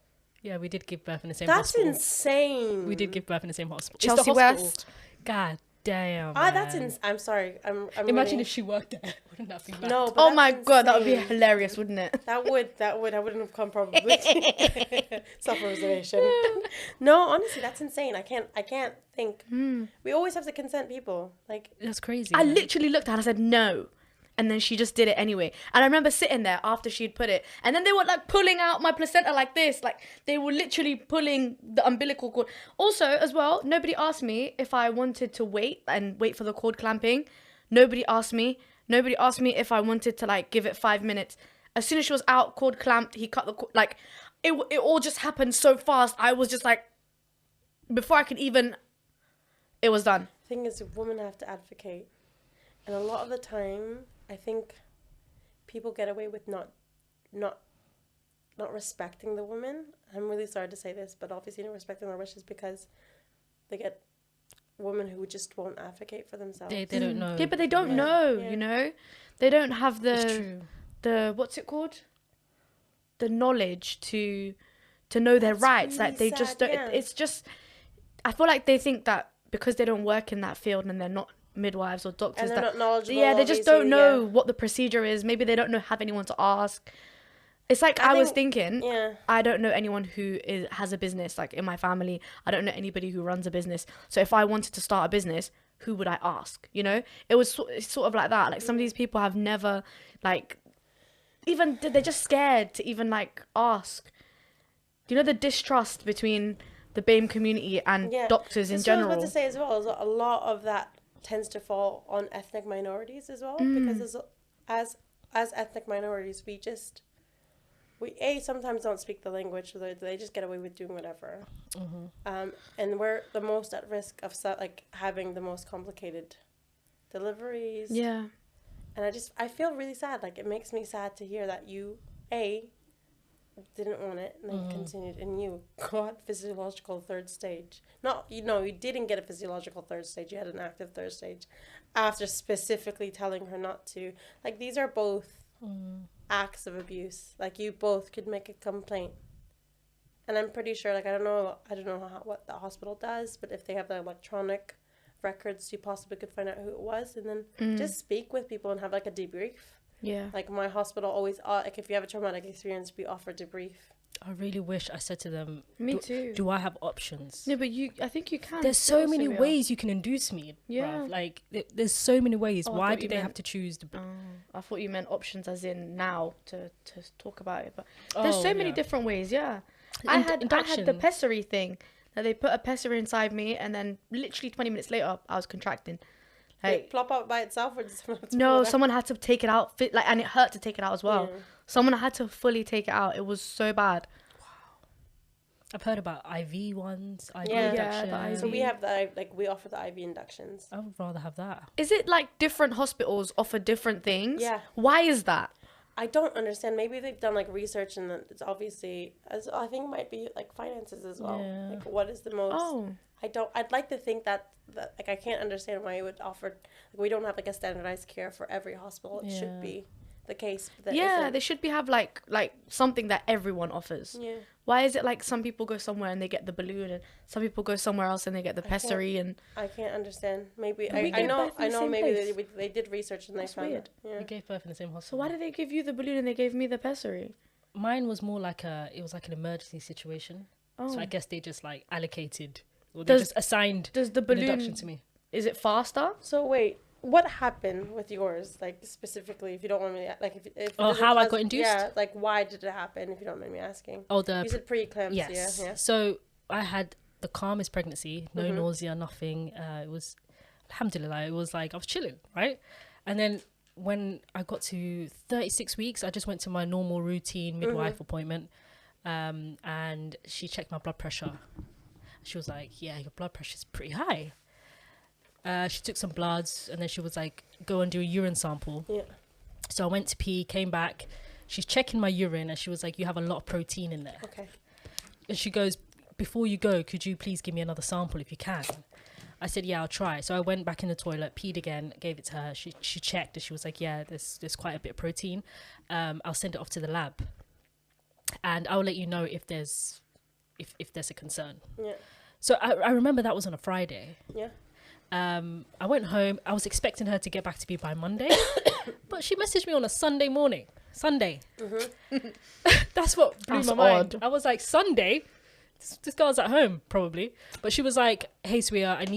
Yeah, we did give birth in the same That's hospital. insane. We did give birth in the same hospital. Chelsea It's the hospital. West. God damn. That's man. I'm sorry. I'm Imagine really, if she worked there. Wouldn't that be mad? No. But Oh my that's god, that would be insane. hilarious, wouldn't it? That would. I wouldn't have come probably. Self-preservation. No, honestly, that's insane. I can't think. We always have to consent people. Like, That's crazy. I man. literally looked at her and I said no. And then she just did it anyway. And I remember sitting there after she'd put it. And then they were like pulling out my placenta like this. Like they were literally pulling the umbilical cord. Also, as well, nobody asked me if I wanted to wait for the cord clamping. Nobody asked me. Nobody asked me if I wanted to like give it 5 minutes. As soon as she was out, cord clamped, he cut the cord. Like it all just happened so fast. I was just like, before I could even, it was done. the thing is, women have to advocate, and a lot of the time, I think people get away with not respecting the woman. I'm really sorry to say this, but obviously not respecting their wishes because they get women who just won't advocate for themselves. They don't know. Yeah, but they don't Yeah. know, Yeah. you know? They don't have It's true. the what's it called? The knowledge to know their That's rights. really Like they just sad, don't yeah. it's just I feel like they think that because they don't work in that field and they're not midwives or doctors And they're that not knowledgeable. yeah, they just obviously, don't know yeah. what the procedure is. Maybe they don't have anyone to ask. It's like I I was think- thinking, Yeah. I don't know anyone who has a business, like in my family. I don't know anybody who runs a business. So if I wanted to start a business, who would I ask? You know, it's sort of like that. Like some of these people have never, like, even they're just scared to even like ask. Do you know the distrust between the BAME community and Yeah. doctors in That's what I was general? about to say as well. Is a lot of that tends to fall on ethnic minorities as well, Mm. because as ethnic minorities, we sometimes don't speak the language, so they just get away with doing whatever. And we're the most at risk of like having the most complicated deliveries. Yeah. And I feel really sad. Like, it makes me sad to hear that you didn't want it and then continued, and you got physiological third stage. You didn't get a physiological third stage. You had an active third stage after specifically telling her not to. Like, these are both acts of abuse. Like, you both could make a complaint. And I'm pretty sure, like, I don't know what the hospital does, but if they have the electronic records, you possibly could find out who it was, and then just speak with people and have like a debrief. Yeah. Like, my hospital always, like, if you have a traumatic experience, we offer debrief. I really wish I said to them, Me too. Do I have options? No, but I think you can. There's still, so many Sylvia. ways you can induce me. Yeah. Bruv. Like, there's so many ways. Oh, I Why thought do you they meant- have to choose the... I thought you meant options as in now to talk about it, but there's Oh, so many yeah. different ways. Yeah, I had the induction. pessary that they put a pessary inside me, and then literally 20 minutes later I was contracting. Like, Like plop out by itself, or does someone have to no, pull it out? someone had to take it out, and it hurt to take it out as well. Yeah. Someone had to fully take it out. It was so bad. I've heard about IV ones, IV Yeah. induction. Yeah, the So IV. we have the we offer the IV inductions. I would rather have that. Is it like different hospitals offer different things? Yeah. Why is that? I don't understand. Maybe they've done like research, and it's obviously, as I think, it might be like finances as well. Yeah. Like, what is the most? Oh. I'd like to think that like I can't understand why it would offer. Like, we don't have like a standardized care for every hospital. It should Yeah. be the case. That Yeah, isn't. they should have like something that everyone offers. Yeah. Why is it like some people go somewhere and they get the balloon, and some people go somewhere else and they get the I can't- pessary? And I can't understand. Maybe But we I gave know. birth in I the know. same Maybe place. they did research and That's they found weird. it. Yeah. We gave birth in the same so hospital. why did they give you the balloon and they gave me the pessary? Mine was more like it was like an emergency situation. Oh. So I guess they just like allocated, or they Does- just assigned Does the an balloon induction to me. is it faster? So wait, what happened with yours? Like specifically, if you don't want me, like if Oh, does it how I cause- got induced? Yeah, like why did it happen? If you don't mind me asking. Oh, the You said preeclampsia. yes. Yeah. So I had the calmest pregnancy, no Mhm. nausea, nothing. It was, alhamdulillah, it was like I was chilling, right? And then when I got to 36 weeks, I just went to my normal routine midwife appointment, and she checked my blood pressure. She was like, "Yeah, your blood pressure's pretty high." She took some bloods, and then she was like, "Go and do a urine sample." Yeah. So I went to pee, came back. She's checking my urine, and she was like, "You have a lot of protein in there." Okay. And she goes, "Before you go, could you please give me another sample if you can?" I said, "Yeah, I'll try." So I went back in the toilet, peed again, gave it to her. She checked, and she was like, "Yeah, there's quite a bit of protein. I'll send it off to the lab, and I'll let you know if there's a concern." Yeah. So I remember that was on a Friday. Yeah. I went home. I was expecting her to get back to me by Monday, but she messaged me on a Sunday morning. Sunday. That's what blew That's my mind. odd. I was like, Sunday? This girl's at home, probably. But she was like, "Hey, sweetheart,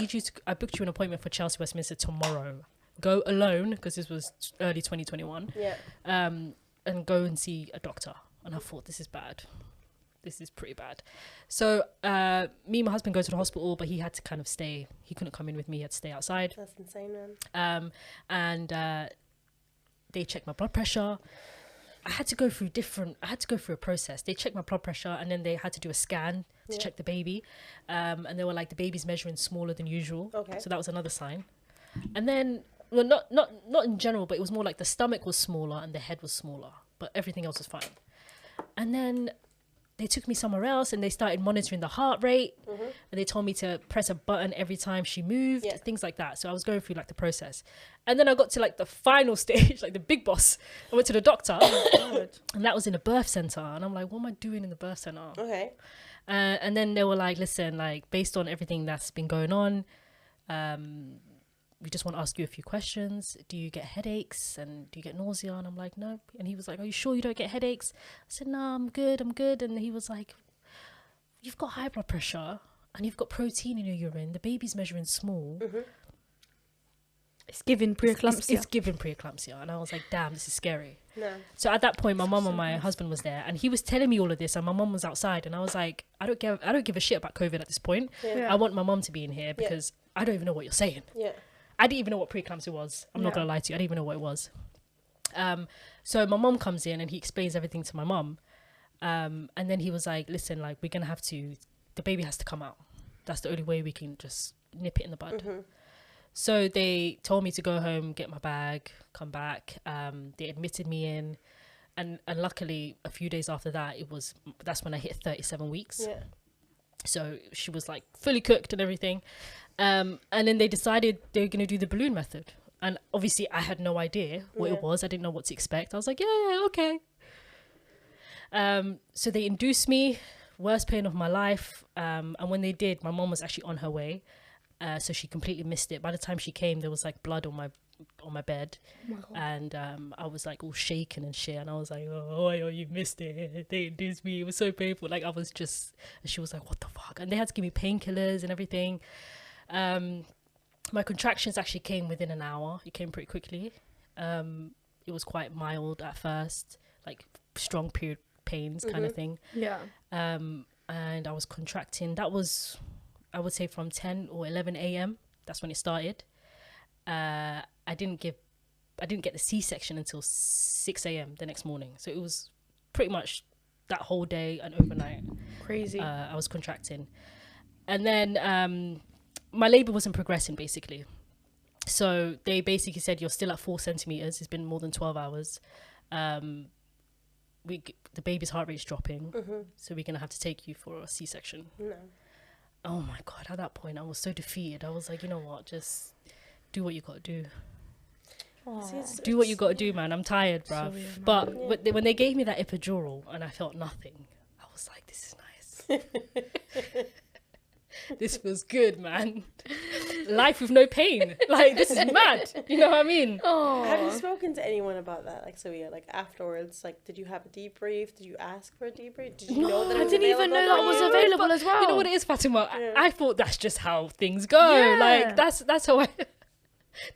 I booked you an appointment for Chelsea Westminster tomorrow. Go alone," because this was early 2021, Yeah. and go and see a doctor. And I thought, this is bad. This is pretty bad. So me and my husband go to the hospital, but he had to kind of stay. He couldn't come in with me. He had to stay outside. That's insane, man. And they checked my blood pressure. I had to go through a process. They checked my blood pressure, and then they had to do a scan to check the baby. And they were like, the baby's measuring smaller than usual. Okay. So that was another sign. And then, well, not in general, but it was more like the stomach was smaller and the head was smaller, but everything else was fine. And then they took me somewhere else and they started monitoring the heart rate, and they told me to press a button every time she moved, Yeah. things like that. So I was going through like the process, and then I got to like the final stage, like the big boss. I went to the doctor, and that was in a birth center, and I'm like, what am I doing in the birth center? Okay. And then they were like, listen, like based on everything that's been going on, we just want to ask you a few questions. Do you get headaches and do you get nausea? And I'm like, no. And he was like, are you sure you don't get headaches? I said, no, I'm good. And he was like, you've got high blood pressure and you've got protein in your urine. The baby's measuring small. It's giving preeclampsia. It's given preeclampsia. And I was like, damn, this is scary. No. So at that point, my mum and my husband was there, and he was telling me all of this, and my mum was outside, and I was like, I don't give a shit about COVID at this point. Yeah. I want my mum to be in here because I don't even know what you're saying. Yeah. I didn't even know what preeclampsia was. I'm not Yeah. gonna lie to you. I didn't even know what it was. So my mum comes in and he explains everything to my mum, and then he was like, "Listen, like the baby has to come out. That's the only way we can just nip it in the bud." So they told me to go home, get my bag, come back. They admitted me in, and luckily a few days after that, that's when I hit 37 weeks. Yeah. So she was like fully cooked and everything. And then they decided they were going to do the balloon method. And obviously I had no idea what Yeah. it was. I didn't know what to expect. I was like, yeah, okay. So they induced me, worst pain of my life. And when they did, my mom was actually on her way. So she completely missed it. By the time she came, there was like blood on my bed. And I was like all shaken and shit, and I was like, oh you missed it, they induced me, it was so painful. Like I was just, and she was like, what the fuck? And they had to give me painkillers and everything. My contractions actually came within an hour. It came pretty quickly. It was quite mild at first, like strong period pains kind of thing. Yeah. And I was contracting. That was, I would say, from 10 or 11 a.m. That's when it started. I didn't get the C-section until 6 a.m. the next morning. So it was pretty much that whole day and overnight. Crazy. I was contracting. And then my labor wasn't progressing, basically. So they basically said, you're still at 4 centimeters. It's been more than 12 hours. The baby's heart rate's dropping. So we're going to have to take you for a C-section. No. Oh my God. At that point, I was so defeated. I was like, you know what? Just do what you got to do. Do what you got to do, man. I'm tired, bruv. But when they gave me that epidural and I felt nothing, I was like, this is nice. This feels good, man. Life with no pain. Like, this is mad. You know what I mean? Have you spoken to anyone about that? Like, so yeah, like afterwards, like, did you have a debrief? Did you ask for a debrief? Did you know that I didn't even know that was available as well. You know what it is, Fatima? I thought that's just how things go. Yeah. Like, that's how I...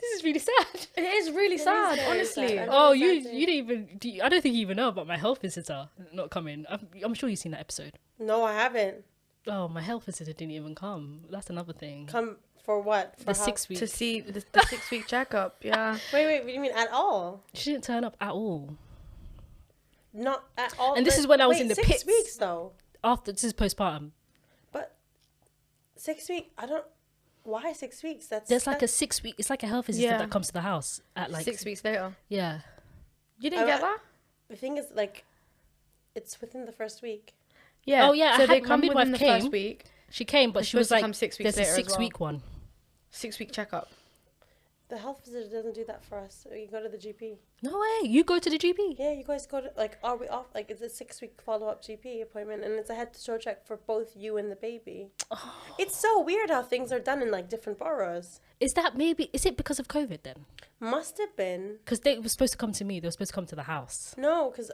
This is really sad. It is really sad, very honestly. sad. Oh, you didn't even... I don't think you even know about my health visitor not coming. I'm sure you've seen that episode. No, I haven't. Oh, my health visitor didn't even come. That's another thing. Come for what? For The 6 weeks. To see the 6 week checkup, yeah. Wait, what do you mean at all? She didn't turn up at all. Not at all. And this but- is when I was wait, in the 6 pits. weeks though. After, this is postpartum. But 6 weeks, I don't. Why 6 weeks? There's like a 6 week, it's like a health visitor Yeah. that comes to the house at like 6 weeks later. Yeah. You didn't get that? The thing is, like, it's within the first week. Yeah. Oh, yeah, So I they had- my come midwife within the came. first week. She came, but It's she was supposed to like, come 6 weeks there's a later as 6 week one. 6 week checkup. The health visitor doesn't do that for us. You go to the GP. No way. You go to the GP. Yeah, you guys go to, like, are we off? Like, it's a 6 week follow up GP appointment, and it's a head to toe check for both you and the baby. Oh. It's so weird how things are done in, like, different boroughs. Is it because of COVID then? Must have been. Because they were supposed to come to me. They were supposed to come to the house. No, because,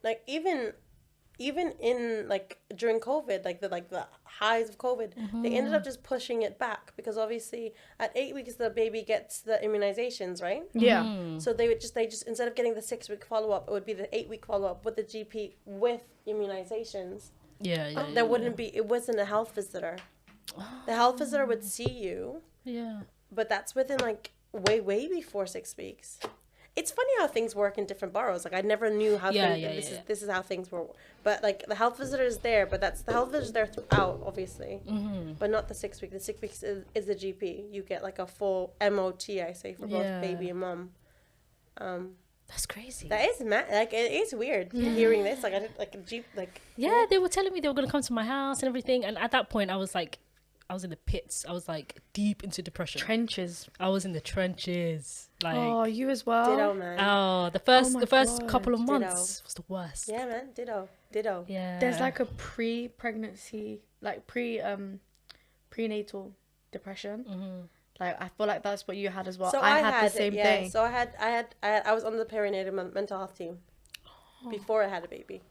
like, even in, like, during COVID, like the highs of COVID, they ended up just pushing it back because obviously at 8 weeks the baby gets the immunizations, right? Yeah. So they just instead of getting the 6 week follow up, it would be the 8 week follow up with the GP with immunizations. Yeah. There wouldn't be. It wasn't a health visitor. The health visitor would see you, Yeah. but that's within like way before 6 weeks. It's funny how things work in different boroughs. Like I never knew how this is how things were. But like the health visitor is there, but that's the health visitor is there throughout, obviously. But not the 6 week. The 6 weeks is the GP. You get like a full MOT, I say, for both baby and mom. That's crazy. That is like it is weird hearing this. Like I did like a Jeep like Yeah, they were telling me they were going to come to my house and everything. And at that point, I was like, I was in the pits. I was like deep into depression. Trenches. I was in the trenches. Like, Oh, you as well. ditto, man. the first my first God. couple of Ditto. months was the worst. Yeah, man. Ditto. Yeah. There's like a pre-pregnancy, like prenatal depression. Like I feel like that's what you had as well. So I had the same thing. So I was on the perinatal mental health team before I had a baby.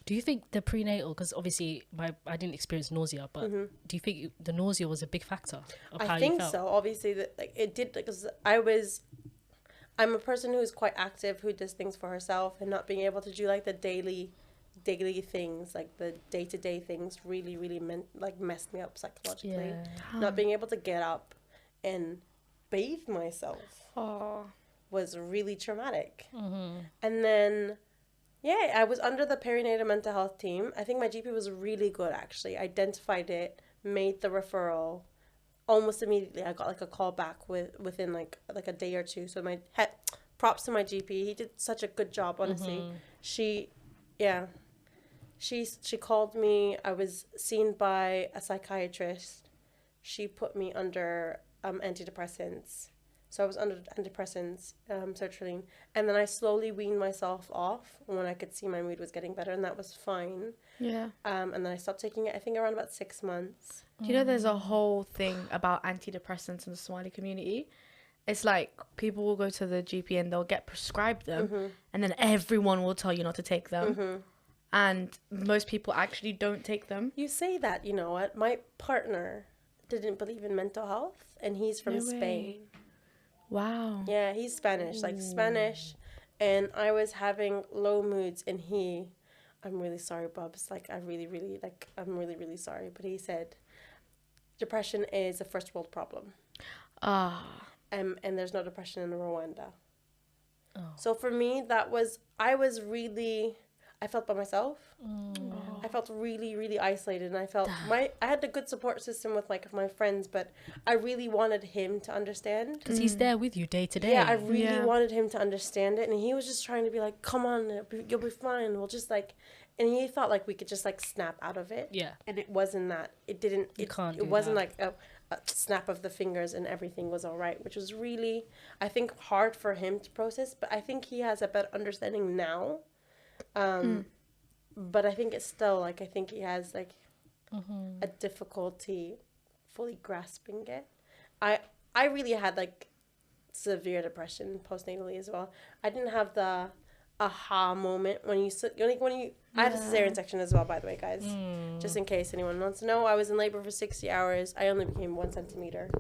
Do you think the prenatal, because obviously I didn't experience nausea, but do you think the nausea was a big factor of how I you think felt? so. Obviously, that like it did because I'm a person who's quite active, who does things for herself, and not being able to do like the daily things, like the day-to-day things, really messed me up psychologically. Yeah. Not being able to get up and bathe myself was really traumatic. And then I was under the perinatal mental health team. I think my GP was really good, actually. Identified it, made the referral. Almost immediately, I got like a call back within like a day or two. So props to my GP. He did such a good job, honestly. She called me. I was seen by a psychiatrist. She put me under antidepressants. So I was under antidepressants, sertraline. And then I slowly weaned myself off when I could see my mood was getting better, and that was fine. Yeah. And then I stopped taking it, I think, around about 6 months. Do you know there's a whole thing about antidepressants in the Somali community? It's like people will go to the GP and they'll get prescribed them, and then everyone will tell you not to take them. And most people actually don't take them. You say that, you know what? My partner didn't believe in mental health, and he's from Spain. Wow. Yeah, he's Spanish, Spanish. And I was having low moods, and I'm really sorry, Bubs. Like, I'm really, really sorry. But he said, depression is a first world problem. And there's no depression in Rwanda. So for me, I felt by myself. I felt really, really isolated, and I felt I had a good support system with like my friends, but I really wanted him to understand. Because he's there with you day to day. Yeah, I really wanted him to understand it, and he was just trying to be like, come on, you'll be fine. We'll just like, and he thought like we could just like snap out of it. Yeah. And it wasn't that. It didn't. It wasn't like a snap of the fingers and everything was all right, which was really, I think, hard for him to process. But I think he has a better understanding now. But I think it's still like, I think he has like a difficulty fully grasping it. I really had like severe depression postnatally as well. I didn't have the aha moment when you I had a cesarean section as well, by the way, guys. Just in case anyone wants to know, I was in labor for 60 hours. I only became 1 centimeter.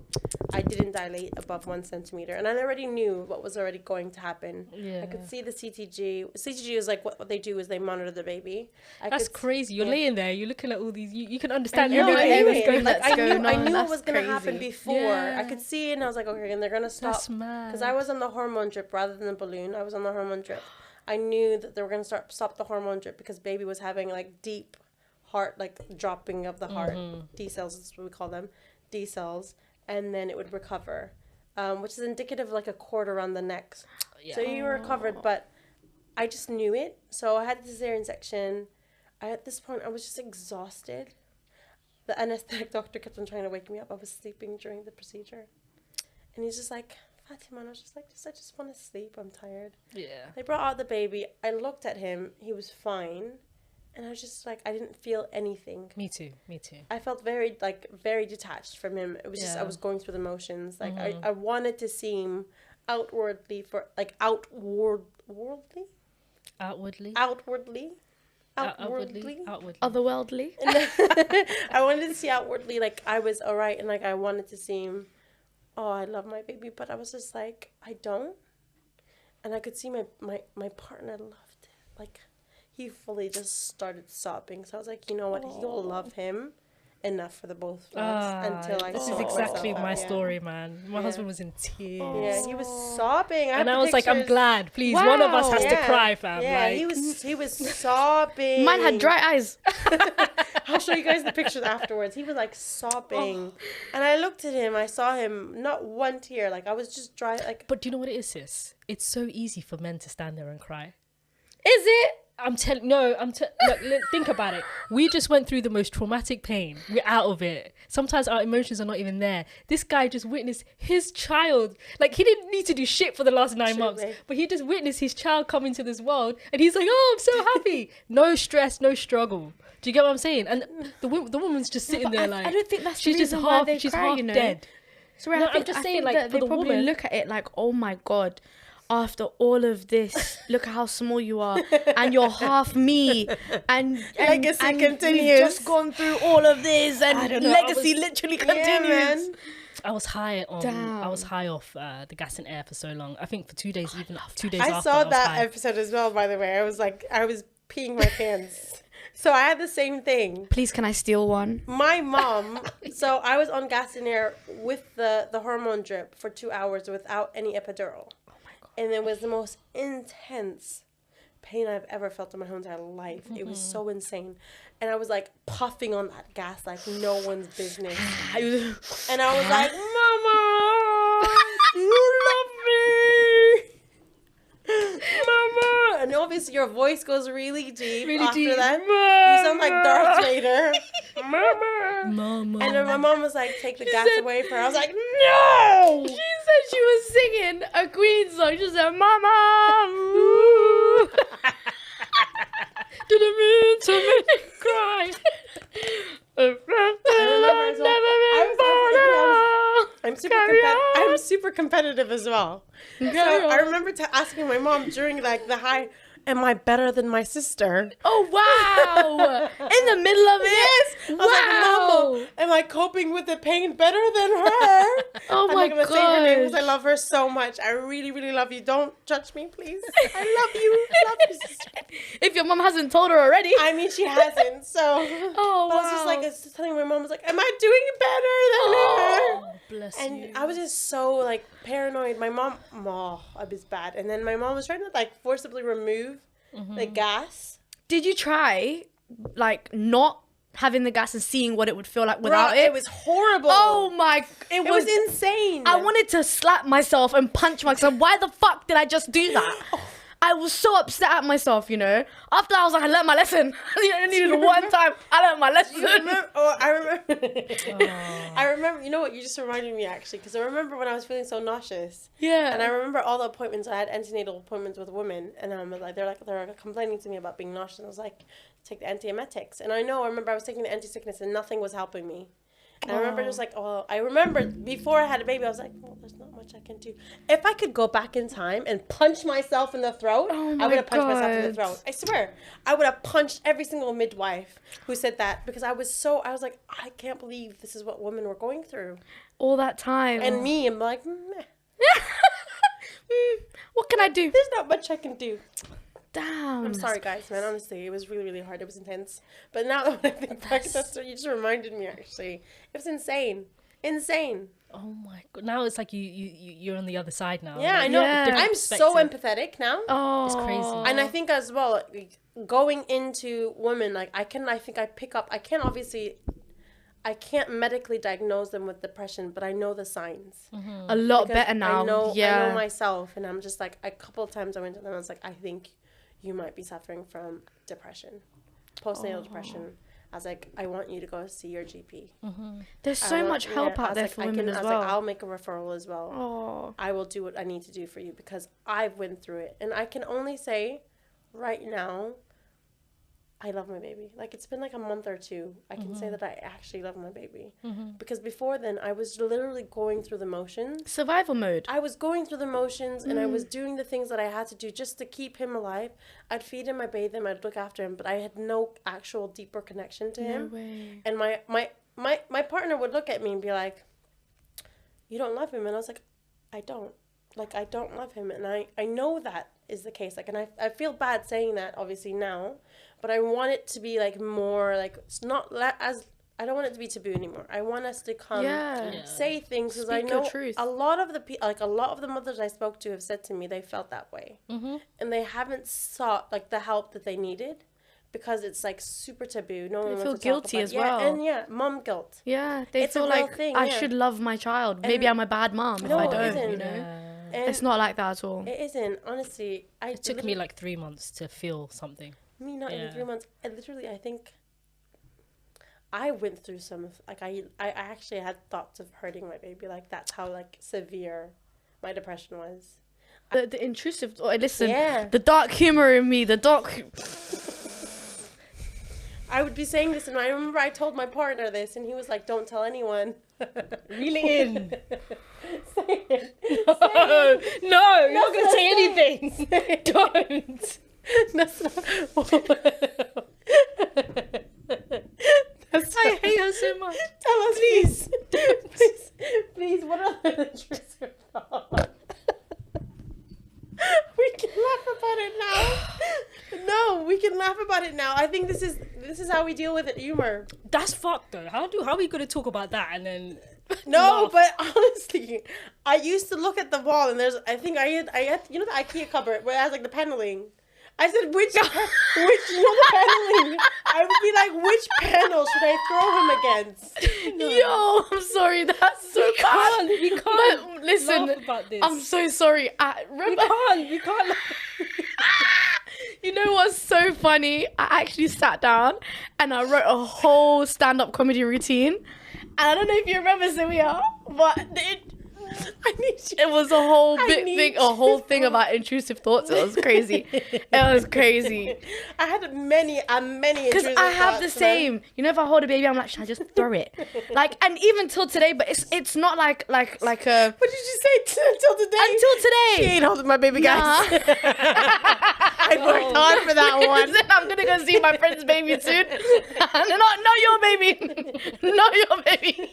I didn't dilate above 1 centimeter, and I already knew what was already going to happen. I could see the CTG. CTG is like what they do is they monitor the baby. That's crazy. You're laying there. You're looking at all these. You can understand know everything that's everything. going Like, I knew That's what was going to happen crazy. before. Yeah. I could see it, and I was like, okay, and they're going to stop. That's mad. Because I was on the hormone drip rather than the balloon. I was on the hormone drip. I knew that they were going to stop the hormone drip because baby was having like deep heart, like dropping of the heart. D cells is what we call them. D cells. And then it would recover, which is indicative of like a cord around the neck. Yeah. So you were recovered, but I just knew it. So I had the cesarean section. At this point, I was just exhausted. The anesthetic doctor kept on trying to wake me up. I was sleeping during the procedure. And he's just like, Fatima, and I was just like, I just want to sleep. I'm tired. Yeah. They brought out the baby. I looked at him. He was fine. And I was just like, I didn't feel anything. Me too. I felt very detached from him. It was just, I was going through the motions. Like, I wanted to seem outwardly outwardly. Otherworldly. I wanted to see outwardly like I was all right, and like I wanted to seem, oh, I love my baby, but I was just like, I don't. And I could see my partner loved it. Like, he fully just started sobbing. So I was like, you know what? You'll love him enough for the both of us until I This saw is exactly myself my out. story, man. My husband was in tears. Yeah, he was sobbing. And I was like, I'm glad. Please, one of us has to cry, fam. Yeah, like, he was sobbing. Mine had dry eyes. I'll show you guys the pictures afterwards. He was like sobbing. And I looked at him. I saw him, not one tear. Like, I was just dry. Like, but do you know what it is, sis? It's so easy for men to stand there and cry. Is it? Look, think about it. We just went through the most traumatic pain. We're out of it. Sometimes our emotions are not even there. This guy just witnessed his child. Like, he didn't need to do shit for the last 9 months, but he just witnessed his child come into this world, and he's like, oh, I'm so happy. No stress, no struggle. Do you get what I'm saying? And the woman's just sitting there like, I don't think that's she's the just reason why half, they she's cry, half you know? dead. Sorry, No, I think, I'm just I saying, think like, that for they the probably woman- look at it like, oh my God, after all of this, look at how small you are, and you're half me, and legacy continues. We've just gone through all of this, and I don't know, legacy literally continues. man. I was high Damn. off the gas and air for so long. I think for 2 days, even 2 days I after, saw I was that high. episode as well, by the way. I was peeing my pants. So I had the same thing. Please, can I steal one? My mom, so I was on gas and air with the hormone drip for 2 hours without any epidural. Oh my God. And it was the most intense pain I've ever felt in my whole entire life. It was so insane. And I was like puffing on that gas like no one's business. And I was like, Mama, you love me. Mama. And obviously your voice goes really deep after that. You sound like Darth Vader. Mama. And then my mom was like, take the gas away from her. I was like, no! She said she was singing a Queen song. She said, Mama, ooh. Didn't mean to make you cry. I'm super competitive as well. So I remember asking my mom during like the high, am I better than my sister? Oh, wow. In the middle of it? Yes. I was like, Mama, am I coping with the pain better than her? Oh, I'm my not going to say her name because God. I love her so much. I really, really love you. Don't judge me, please. I love you. Love you, sister. If your mom hasn't told her already. I mean, she hasn't, so. Oh, But I was just like, I was telling my mom, I was like, am I doing better than her? Oh, bless And you. I was just so like paranoid. My mom, I was bad. And then my mom was trying to like forcibly remove the gas. Did you try? like not having the gas and seeing what it would feel like without it. It was horrible. Oh my, it was insane. I wanted to slap myself and punch myself. Why the fuck did I just do that? I was so upset at myself, you know. After I was like, I learned my lesson. I needed one time. I learned my lesson. I remember. You know what? You just reminded me actually, because I remember when I was feeling so nauseous. Yeah. And I remember all the appointments. I had antenatal appointments with women, and I was like, they're complaining to me about being nauseous. And I was like, take the antiemetics. And I remember I was taking the anti-sickness, and nothing was helping me. And I remember just like, I remember before I had a baby, I was like, well, there's not much I can do. If I could go back in time and punch myself in the throat, I would have punched myself in the throat. I swear. I would have punched every single midwife who said that, because I was like, I can't believe this is what women were going through. All that time. And me, I'm like, meh. What can I do? There's not much I can do. Damn. I'm sorry, guys, man. Honestly, it was really, really hard. It was intense. But now that when I think back, that's what you just reminded me, actually. It was insane. Insane. Oh my god! Now it's like you're on the other side now. Yeah, like, I know. Yeah. I'm so empathetic now. Oh, It's crazy. And I think as well, like, going into women, like I can't medically diagnose them with depression, but I know the signs. a lot Because better now. I know yeah. myself, and I'm just like, a couple of times I went to them, I was like, I think you might be suffering from depression, postnatal depression. I was like, I want you to go see your GP. There's so much help out there for women as well. I was like, I'll make a referral as well. Oh. I will do what I need to do for you, because I've went through it. And I can only say right now, I love my baby. Like, it's been like a month or two. I can say that I actually love my baby. Because before then, I was literally going through the motions. Survival mode. I was going through the motions, and I was doing the things that I had to do just to keep him alive. I'd feed him, I'd bathe him, I'd look after him, but I had no actual deeper connection to him. No way. And my partner would look at me and be like, you don't love him? And I was like, I don't. Like, I don't love him. And I know that is the case. Like, and I feel bad saying that, obviously, now. But I want it to be, like, more, like, it's not as... I don't want it to be taboo anymore. I want us to come say things, because I know a lot of the mothers I spoke to have said to me they felt that way. And they haven't sought, like, the help that they needed, because it's, like, super taboo. No one They wants feel to talk guilty about as it. well. And mom guilt. Yeah, they It's a feel real like thing, I yeah. should love my child. Maybe I'm a bad mom if I it don't, isn't. you know? And It's not like that at all. it isn't. Honestly, It took me like 3 months to feel something. Me not even 3 months. And literally, I think I went through some of, like, I actually had thoughts of hurting my baby. Like, that's how, like, severe my depression was. The intrusive, listen, Yeah. the dark humor in me, I would be saying this, and I remember I told my partner this, and he was like, don't tell anyone. Reel it in. Say it. No, you're not going to say anything. Don't. That's I hate her so much. Tell us, please. Please, what are the intrusive thoughts? We can laugh about it now. No, we can laugh about it now. I think this is how we deal with it. Humor. That's fucked though. How are we going to talk about that and then... No, laugh? but honestly, I used to look at the wall, and I had you know the IKEA cupboard where it has like the paneling. I said, which you know the paneling. I would be like, which panel should I throw him against? Yo, I'm sorry, that's so bad. We can't But listen, laugh about this. I'm so sorry. We can't laugh. You know what's so funny? I actually sat down and I wrote a whole stand-up comedy routine. And I don't know if you remember, Sylvia, but it was a whole thing about intrusive thoughts. It was crazy. It was crazy. I had many Because I have the same. You know, if I hold a baby, I'm like, should I just throw it? Like, and even till today, but it's not like a. What did you say until today? Until today. She ain't holding my baby, guys. I worked hard for that one. I'm gonna go see my friend's baby soon. Not your baby. Not your baby.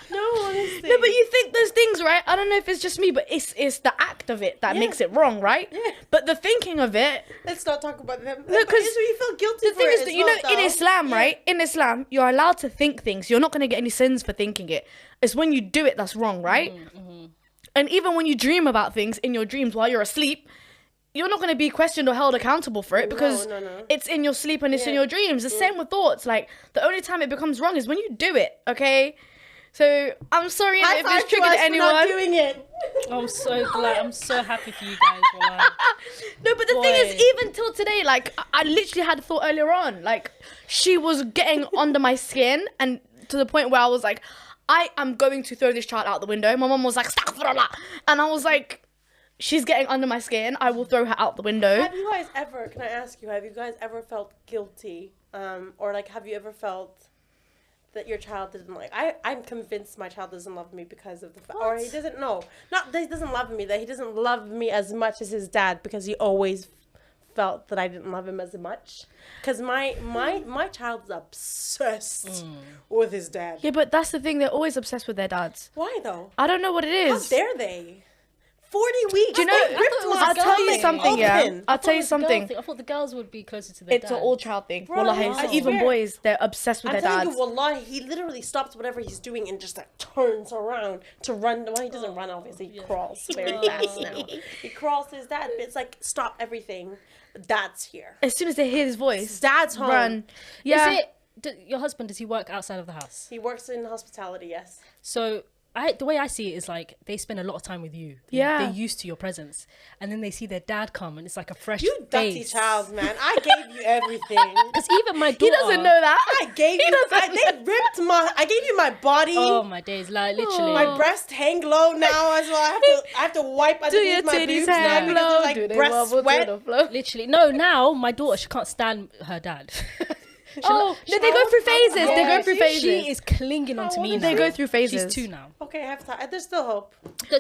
No, honestly. No, but you think those things, right? I don't know if it's just me, but it's the act of it that makes it wrong, right? Yeah. But the thinking of it. Let's not talk about them. No, because you feel guilty the for thing it is as that, you well, know, in though. Islam, right? In Islam, you're allowed to think things. You're not going to get any sins for thinking it. It's when you do it that's wrong, right? And even when you dream about things in your dreams while you're asleep, you're not going to be questioned or held accountable for it because No. it's in your sleep and it's in your dreams. The same with thoughts. Like, the only time it becomes wrong is when you do it, okay? So, I'm sorry if it's triggered anyone. Not doing it. I'm so glad. I'm so happy for you guys. Wallah. No, but the thing is, even till today, like, I literally had a thought earlier on. Like, she was getting under my skin, and to the point where I was like, I am going to throw this child out the window. My mom was like, astaghfirullah. And I was like, she's getting under my skin. I will throw her out the window. Have you guys ever, can I ask you, have you guys ever felt guilty? Or, like, have you ever felt that your child didn't like? I'm convinced my child doesn't love me because of the fact, or he doesn't know. Not that he doesn't love me, that he doesn't love me as much as his dad because he always felt that I didn't love him as much. Because my child's obsessed with his dad. Yeah, but that's the thing. They're always obsessed with their dads. Why though? I don't know what it How is. dare they? 40 weeks. Do you know, They ripped my I'll tell you stomach something, yeah. open. I'll tell you something. I thought the girls would be closer to their It's dad. an all-child thing. Bro, Wallahi, I so even swear. boys, they're obsessed with I'm their telling dads. you, wallahi, he literally stops whatever he's doing and just like turns around to run. Well, he doesn't run, obviously. He crawls very fast now. He crawls to his dad, but it's like, stop everything. Dad's here. As soon as they hear his voice, Dad's home. run. Yeah. Is it, your husband, does he work outside of the house? He works in hospitality, yes. So the way I see it is like they spend a lot of time with you. Yeah. They're used to your presence. And then they see their dad come and it's like a fresh You dirty face. child, man. I gave you everything. Because even my daughter... He doesn't know that. I gave you. I gave you my body. Oh my days, like literally. My breasts hang low now as well. I have to wipe Do your underneath my titties boobs now hang because low? they're Do like they breast wobble to sweat. the floor? Literally. No, now my daughter, she can't stand her dad. Oh, no, they go through phases. They go through phases. She is clinging onto me now. They go through phases. She's 2 now. Okay, I have time. There's still hope.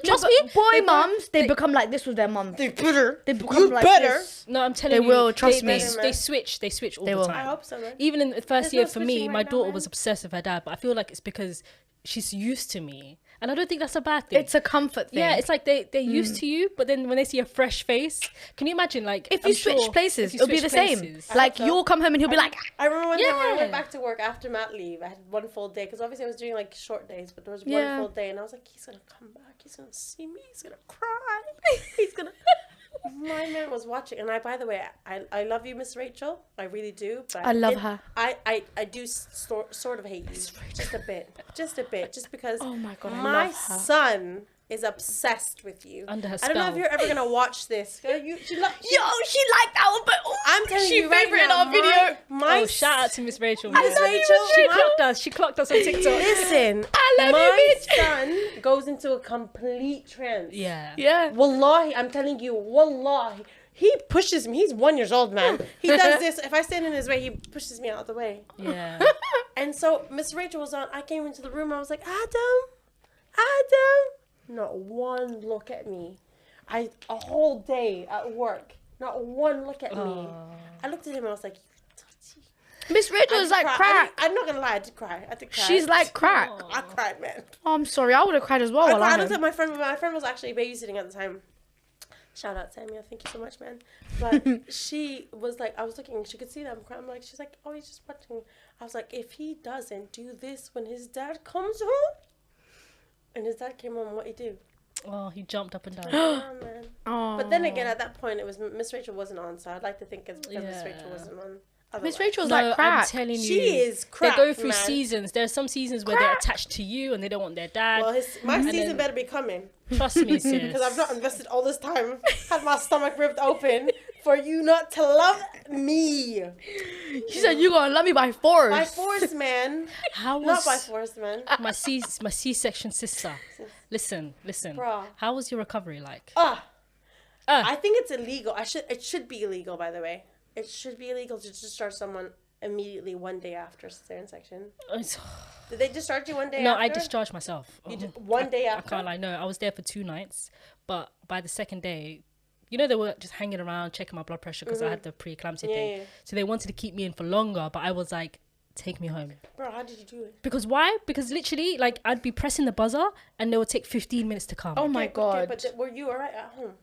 Trust No, me. but boy mums, they become like this with their mums. They better. They become like better. this. No, I'm telling They you. will, trust they, me. They switch all They the will. time. I hope so, man. Even in the first There's year no for me, switching my right now, daughter man. was obsessed with her dad, but I feel like it's because she's used to me. And I don't think that's a bad thing. It's a comfort thing. Yeah, it's like they're used to you, but then when they see a fresh face, can you imagine, like, if I'm you switch sure places, if you it'll be switch the same. places- Like, so. you'll come home and he'll be like, I remember one time when I Yeah. went back to work after mat leave. I had one full day because obviously I was doing like short days, but there was Yeah. one full day, and I was like, he's gonna come back. He's gonna see me. He's gonna cry. He's gonna. My man was watching, and by the way, I love you, Miss Rachel. I really do. But I love her. I do sort of hate you, just a bit, just because. Oh my God, I my love her. son is obsessed with you. Under her I don't know if spell. you're ever gonna watch this. She yo, she liked that one, but I'm telling she you right favorited now, our video. My Oh, shout out to Miss Rachel. Miss man. Rachel, She my- clocked us. She clocked us on TikTok. Listen, I love my you, bitch. son goes into a complete trance. Yeah. Yeah. Wallahi, I'm telling you, wallahi. He pushes me. He's 1 year old, man. He does this. If I stand in his way, he pushes me out of the way. Yeah. And so Miss Rachel was on. I came into the room. I was like, Adam. Not one look at me. A whole day at work. Not one look at me. I looked at him and I was like, Miss Rachel is like crack. I'm not gonna lie. I did cry. She's like crack. I cried, man. Oh, I'm sorry. I would have cried as well. I looked Wallahi. at my friend. My friend was actually babysitting at the time. Shout out, Samia. Thank you so much, man. But she was like, I was looking. She could see that I'm crying. I'm like, she's like, oh, he's just watching. I was like, if he doesn't do this when his dad comes home, and his dad came home, what he do? Oh, he jumped up and down. Oh, man. Oh. But then again, at that point, it was Miss Rachel wasn't on, so I'd like to think it's because Miss Yeah. Rachel wasn't on. Miss Otherwise- Rachel's No, like crack. I'm telling you. She is crack, They go through man. seasons. There are some seasons where they're Crack. attached to you and they don't want their dad. Well, my And season then- better be coming. Trust me, sis. Because I've not invested all this time, had my stomach ripped open for you not to love me. She said, you gonna love me by force. By force, man. How was Not by force, man. my C-section sister? Listen. Bruh. How was your recovery like? I think it's illegal. It should be illegal, by the way. It should be illegal to discharge someone immediately one day after cesarean section. Did they discharge you one day No, after? I discharged myself. You did one day I after? can't lie. No, I was there for 2 nights, but by the second day, you know, they were just hanging around checking my blood pressure because I had the preeclampsia thing. Yeah. So they wanted to keep me in for longer, but I was like, take me home. Bro, how did you do it? Because why? Because literally, like, I'd be pressing the buzzer and they would take 15 minutes to come. Oh my Okay, God. but were you alright at home?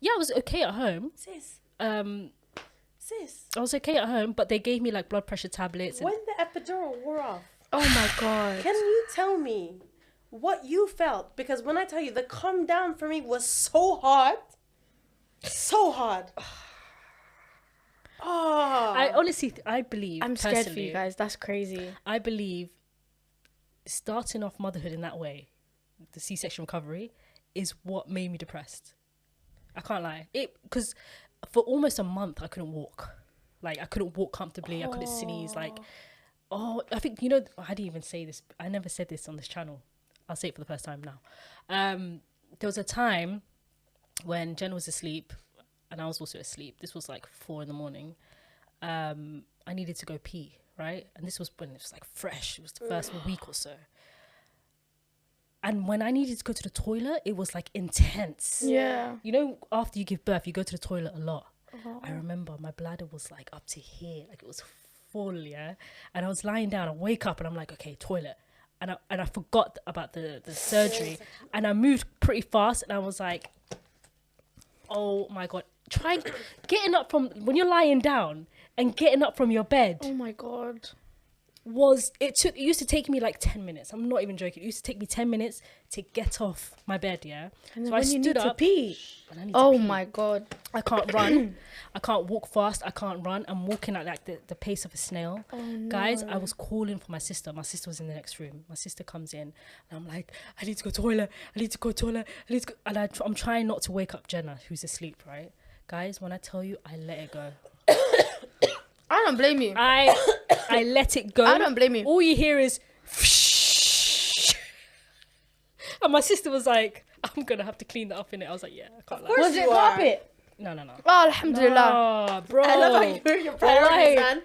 Yeah, I was okay at home. Sis. I was okay at home, but they gave me like blood pressure tablets. And When the epidural wore off, Oh my God. can you tell me what you felt? Because when I tell you the come down for me was so hot. So hard. Oh. I honestly, I believe. I'm scared for personally, you guys. That's crazy. I believe starting off motherhood in that way, the C-section recovery, is what made me depressed. I can't lie. Because for almost a month I couldn't walk. Like I couldn't walk comfortably. I couldn't sneeze. Like, I think I didn't even say this. I never said this on this channel. I'll say it for the first time now. There was a time when Jen was asleep and I was also asleep. This was like 4 a.m. I needed to go pee, right? And this was when it was like fresh. It was the first week or so. And when I needed to go to the toilet, it was like intense. Yeah. You know, after you give birth, you go to the toilet a lot. I remember my bladder was like up to here, like it was full, yeah. And I was lying down, I wake up and I'm like, okay, toilet. And I forgot about the surgery. And I moved pretty fast and I was like, oh my God. Try getting up from, when you're lying down and getting up from your bed. Oh my God. It used to take me like 10 minutes. I'm not even joking. It used to take me 10 minutes to get off my bed, yeah. And then so I when you stood need to up pee. and I need to Oh pee. my God. I can't run. I can't walk fast. I can't run. I'm walking at like the pace of a snail. Oh, no. Guys, I was calling for my sister. My sister was in the next room. My sister comes in and I'm like, I need to go toilet. I need to go toilet. I need to go. And I'm trying not to wake up Jenna, who's asleep, right? Guys, when I tell you, I let it go. I don't blame you. I let it go. I don't blame you. All you hear is and my sister was like, I'm gonna have to clean that up in it. I was like, yeah, I can't lie. course Was it you are. carpet? No. Oh, alhamdulillah. Oh, bro. I love how you're your priorities, man.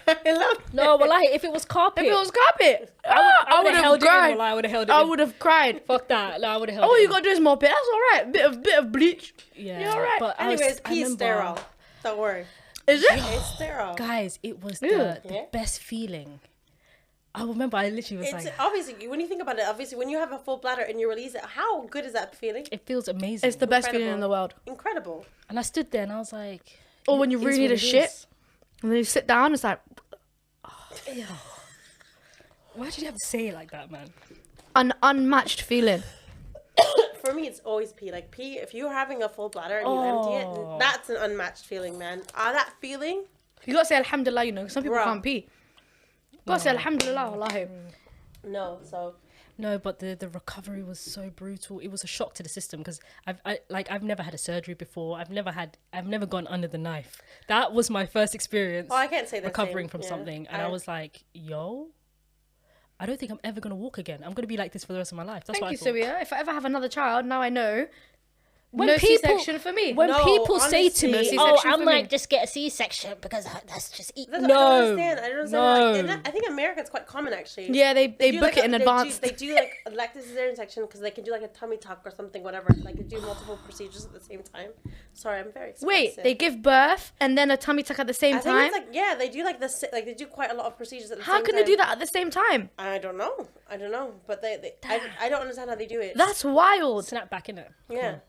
I love No, wallahi, if it was carpet, If it was carpet, I would have held cried. it in. Wallahi, I would have held it I in. would have cried. Fuck that. No, I would have held All it you in. gotta do is mop it. That's all right. Bit of bleach. Yeah. You're all right. But Anyways, I pee's remember- sterile. Don't worry. Is it? It's sterile. Guys, it was Ew. the Yeah. best feeling. I remember I literally was It's like, obviously, when you think about it, obviously when you have a full bladder and you release it, how good is that feeling? it feels amazing. It's the best feeling Incredible. in the world. Incredible. And I stood there and I was like, Or when you it is really need what a it shit, is. and then you sit down, it's like Why did you have to say it like that, man? an unmatched feeling. For me, it's always pee. Like pee, if you're having a full bladder and you empty Oh. it, that's an unmatched feeling, man. That feeling, You gotta say alhamdulillah, you know, 'cause some people Bruh. can't pee. You gotta say alhamdulillah, wallahi. no. So No, but the recovery was so brutal. It was a shock to the system because I've never had a surgery before. I've never gone under the knife. That was my first experience. I can't say the recovering same, from yeah. something, and I was like, yo, I don't think I'm ever gonna walk again. I'm gonna be like this for the rest of my life. That's Thank you, what I thought. Sophia. If I ever have another child, now I know. When no people- C-section for me. When No, people say to honestly, me, C-section "Oh, for I me." might just get a C-section because that's just eat." I No, don't understand. I don't understand. no. I think in America it's quite common actually. Yeah, they do book like it in advance. They do like elective cesarean section because they can do like a tummy tuck or something, whatever. Like they do multiple procedures at the same time. Sorry, I'm very expensive. Wait, they give birth and then a tummy tuck at the same I think time? it's like they do like like they do quite a lot of procedures at the How same can time. they do that at the same time? I don't know. But I don't understand how they do it. That's wild. Snap back in it. yeah.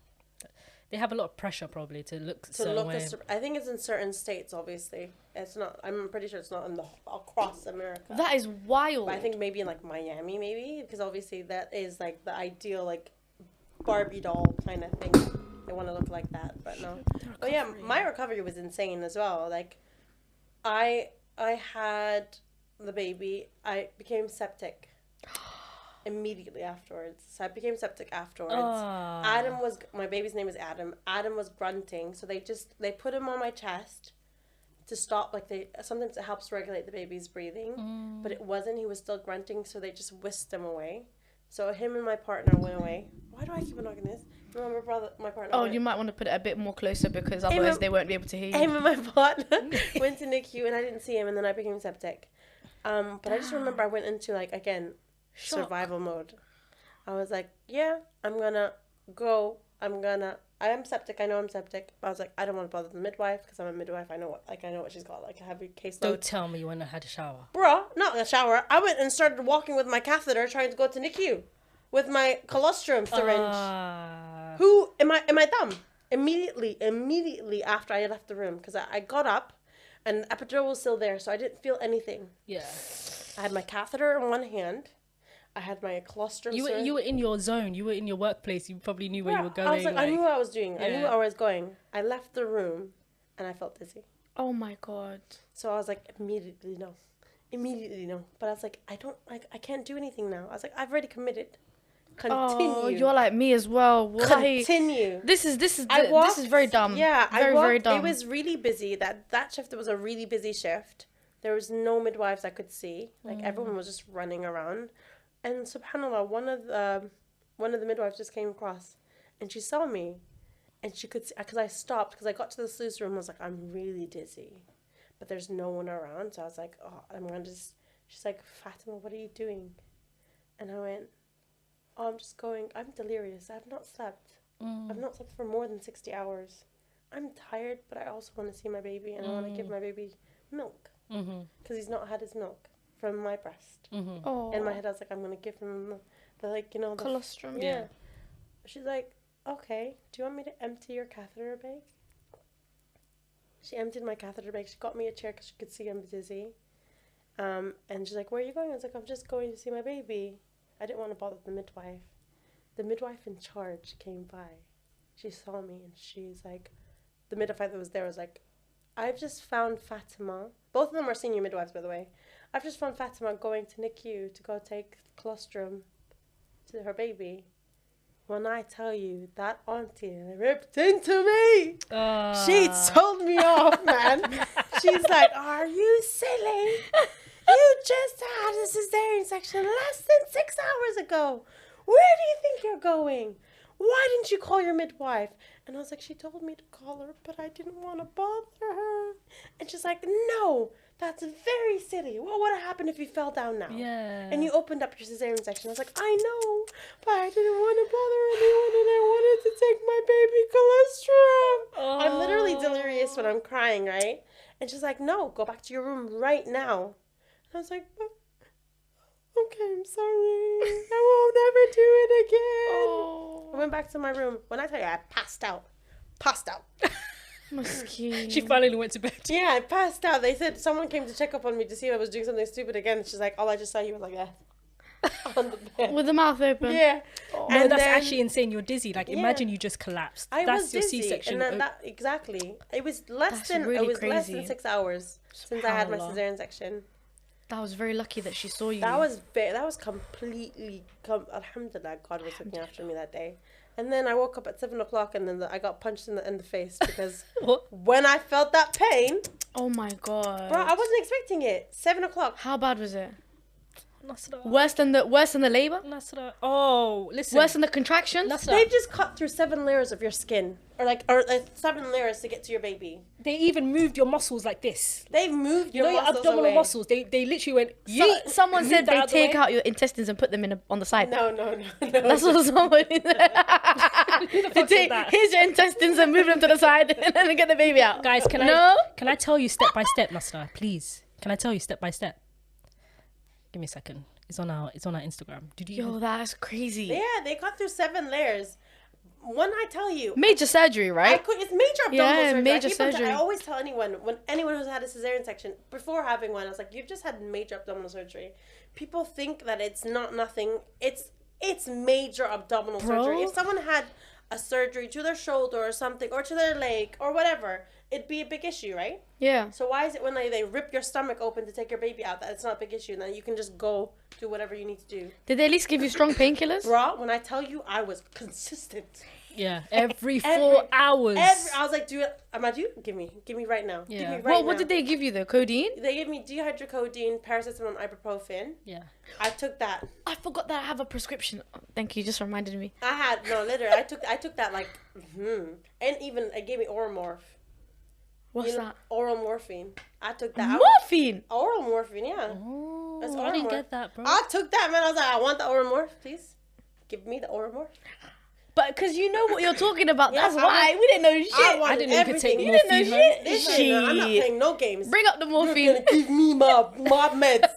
They have a lot of pressure probably to look a To certain look, way. I think it's in certain states. Obviously, it's not. I'm pretty sure it's not in across America. That is wild. But I think maybe in like Miami, maybe because obviously that is like the ideal like Barbie doll kind of thing. They want to look like that, but no. But yeah, my recovery was insane as well. Like, I had the baby. I became septic immediately afterwards. So I became septic afterwards. Ah. My baby's name is Adam. Adam was grunting, so they put him on my chest to stop. Like sometimes it helps regulate the baby's breathing, but it wasn't. He was still grunting, so they just whisked him away. So him and my partner went away. Why do I keep knocking this? My partner. Oh, went- you might want to put it a bit more closer because otherwise they won't be able to hear you. him and my partner went to NICU and I didn't see him, and then I became septic. But I just remember I went into like again survival mode. I was like, yeah, I'm gonna go. I am septic. I know I'm septic. But I was like, I don't want to bother the midwife because I'm a midwife. I know what she's got. Like a heavy caseload. Don't tell me you went and had a shower. Bruh, not in the shower. I went and started walking with my catheter, trying to go to NICU with my colostrum syringe. Who in my thumb? Immediately after I left the room, because I got up, and the epidural was still there, so I didn't feel anything. Yeah. I had my catheter in one hand. I had my colostrum. You were in your zone. You were in your workplace. You probably knew where you were going. I was like, I knew what I was doing. I knew Yeah. where I was going. I left the room, and I felt dizzy. Oh my God. So I was like, immediately no. But I was like, I can't do anything now. I was like, I've already committed. Continue. Oh, you're like me as well. Why? Continue. This is I walked, this is very dumb. Yeah, very I walked, very dumb. It was really busy. That shift was a really busy shift. There was no midwives I could see. Like everyone was just running around, and subhanallah, one of the midwives just came across, and she saw me, and she could see, because I stopped because I got to the sluice room. I was like, I'm really dizzy, but there's no one around, so I was like, oh, I'm gonna just. She's like, Fatima, what are you doing? And I went, oh, I'm just going. I'm delirious. I've not slept. I've not slept for more than 60 hours. I'm tired, but I also want to see my baby, and I want to give my baby milk because he's not had his milk from my breast. Oh. In my head, I was like, I'm gonna give him the like, you know, the Colostrum. yeah. She's like, okay, do you want me to empty your catheter bag? She emptied my catheter bag. She got me a chair because she could see I'm dizzy. And she's like, where are you going? I was like, I'm just going to see my baby. I didn't want to bother the midwife. The midwife in charge came by. She saw me and she's like, the midwife that was there was like, I've just found Fatima. Both of them are senior midwives, by the way. I've just found Fatima going to NICU to go take colostrum to her baby. When I tell you that auntie ripped into me, she told me off, man. She's like, are you silly? You just had a cesarean section less than 6 hours ago. Where do you think you're going? Why didn't you call your midwife? And I was like, she told me to call her, but I didn't want to bother her. And she's like, no, that's very silly. What would have happened if you fell down now? Yeah. And you opened up your cesarean section. I was like, I know, but I didn't want to bother anyone, and I wanted to take my baby colostrum. I'm literally delirious when I'm crying, right? And she's like, no, go back to your room right now. And I was like, okay, I'm sorry. I won't ever do it again. I went back to my room. When I tell you, I passed out. Masking. She finally went to bed. Yeah, I passed out. They said someone came to check up on me to see if I was doing something stupid again. She's like, all I just saw you was like that. On the bed. With the mouth open. Yeah. No, And that's then- actually insane. You're dizzy. Like, imagine you just collapsed. I That's was your dizzy, C-section. and that exactly. It was less That's than really less than crazy. 6 hours since I had my Subhanallah. cesarean section. That was very lucky that she saw you. That was completely. Alhamdulillah, God was looking after me that day. And then I woke up at 7 o'clock, and then I got punched in the face because What? when I felt that pain, Oh my God. bro, I wasn't expecting it. 7 o'clock. How bad was it? Nasra. Worse than the labor? Nasra. Oh, listen. Worse than the contractions? Nasra. They just cut through 7 layers of your skin, or 7 layers to get to your baby. They even moved your muscles like this. They've moved You know your muscles abdominal away. muscles. They literally went. Yeet, Someone moved said that they out the take way. out your intestines and put them on the side. No. That's what someone Who the fuck said that? Here's your intestines and move them to the side and then get the baby out. Guys, can I tell you step by step, Nasra? Please. Can I tell you step by step? Give me a second. It's on our Instagram. Did you? Yo, that's crazy. Yeah, they cut through 7 layers. When I tell you, Major surgery, right? it's major abdominal Yeah, surgery. major I surgery. always tell anyone who's had a cesarean section before having one, I was like, you've just had major abdominal surgery. People think that it's not nothing. It's major abdominal surgery. If someone had a surgery to their shoulder or something, or to their leg or whatever, it'd be a big issue, right? Yeah. So why is it when they rip your stomach open to take your baby out that it's not a big issue, and then you can just go do whatever you need to do? Did they at least give you strong painkillers? Bro, when I tell you, I was consistent. Yeah. Every 4 hours. I was like, Amadu, give me right now. Yeah. Give me right now. What did they give you though? Codeine? They gave me dihydrocodeine, paracetamol, and ibuprofen. Yeah. I took that. I forgot that I have a prescription. Oh, thank you, just reminded me. Literally, I took that like, and even it gave me Oromorph. What's that? Oral morphine. I took that. Morphine. Oral morphine, yeah. Oh, That's I didn't Oromorph. get that, bro. I took that, man. I was like, I want the Oromorph, please. Give me the Oromorph. But because you know what you're talking about, Yeah, that's I why want- we didn't know shit. I didn't know you could take everything. You didn't know morphine, man. shit. Listen, I'm not playing no games. Bring up the You're morphine. gonna give me my meds.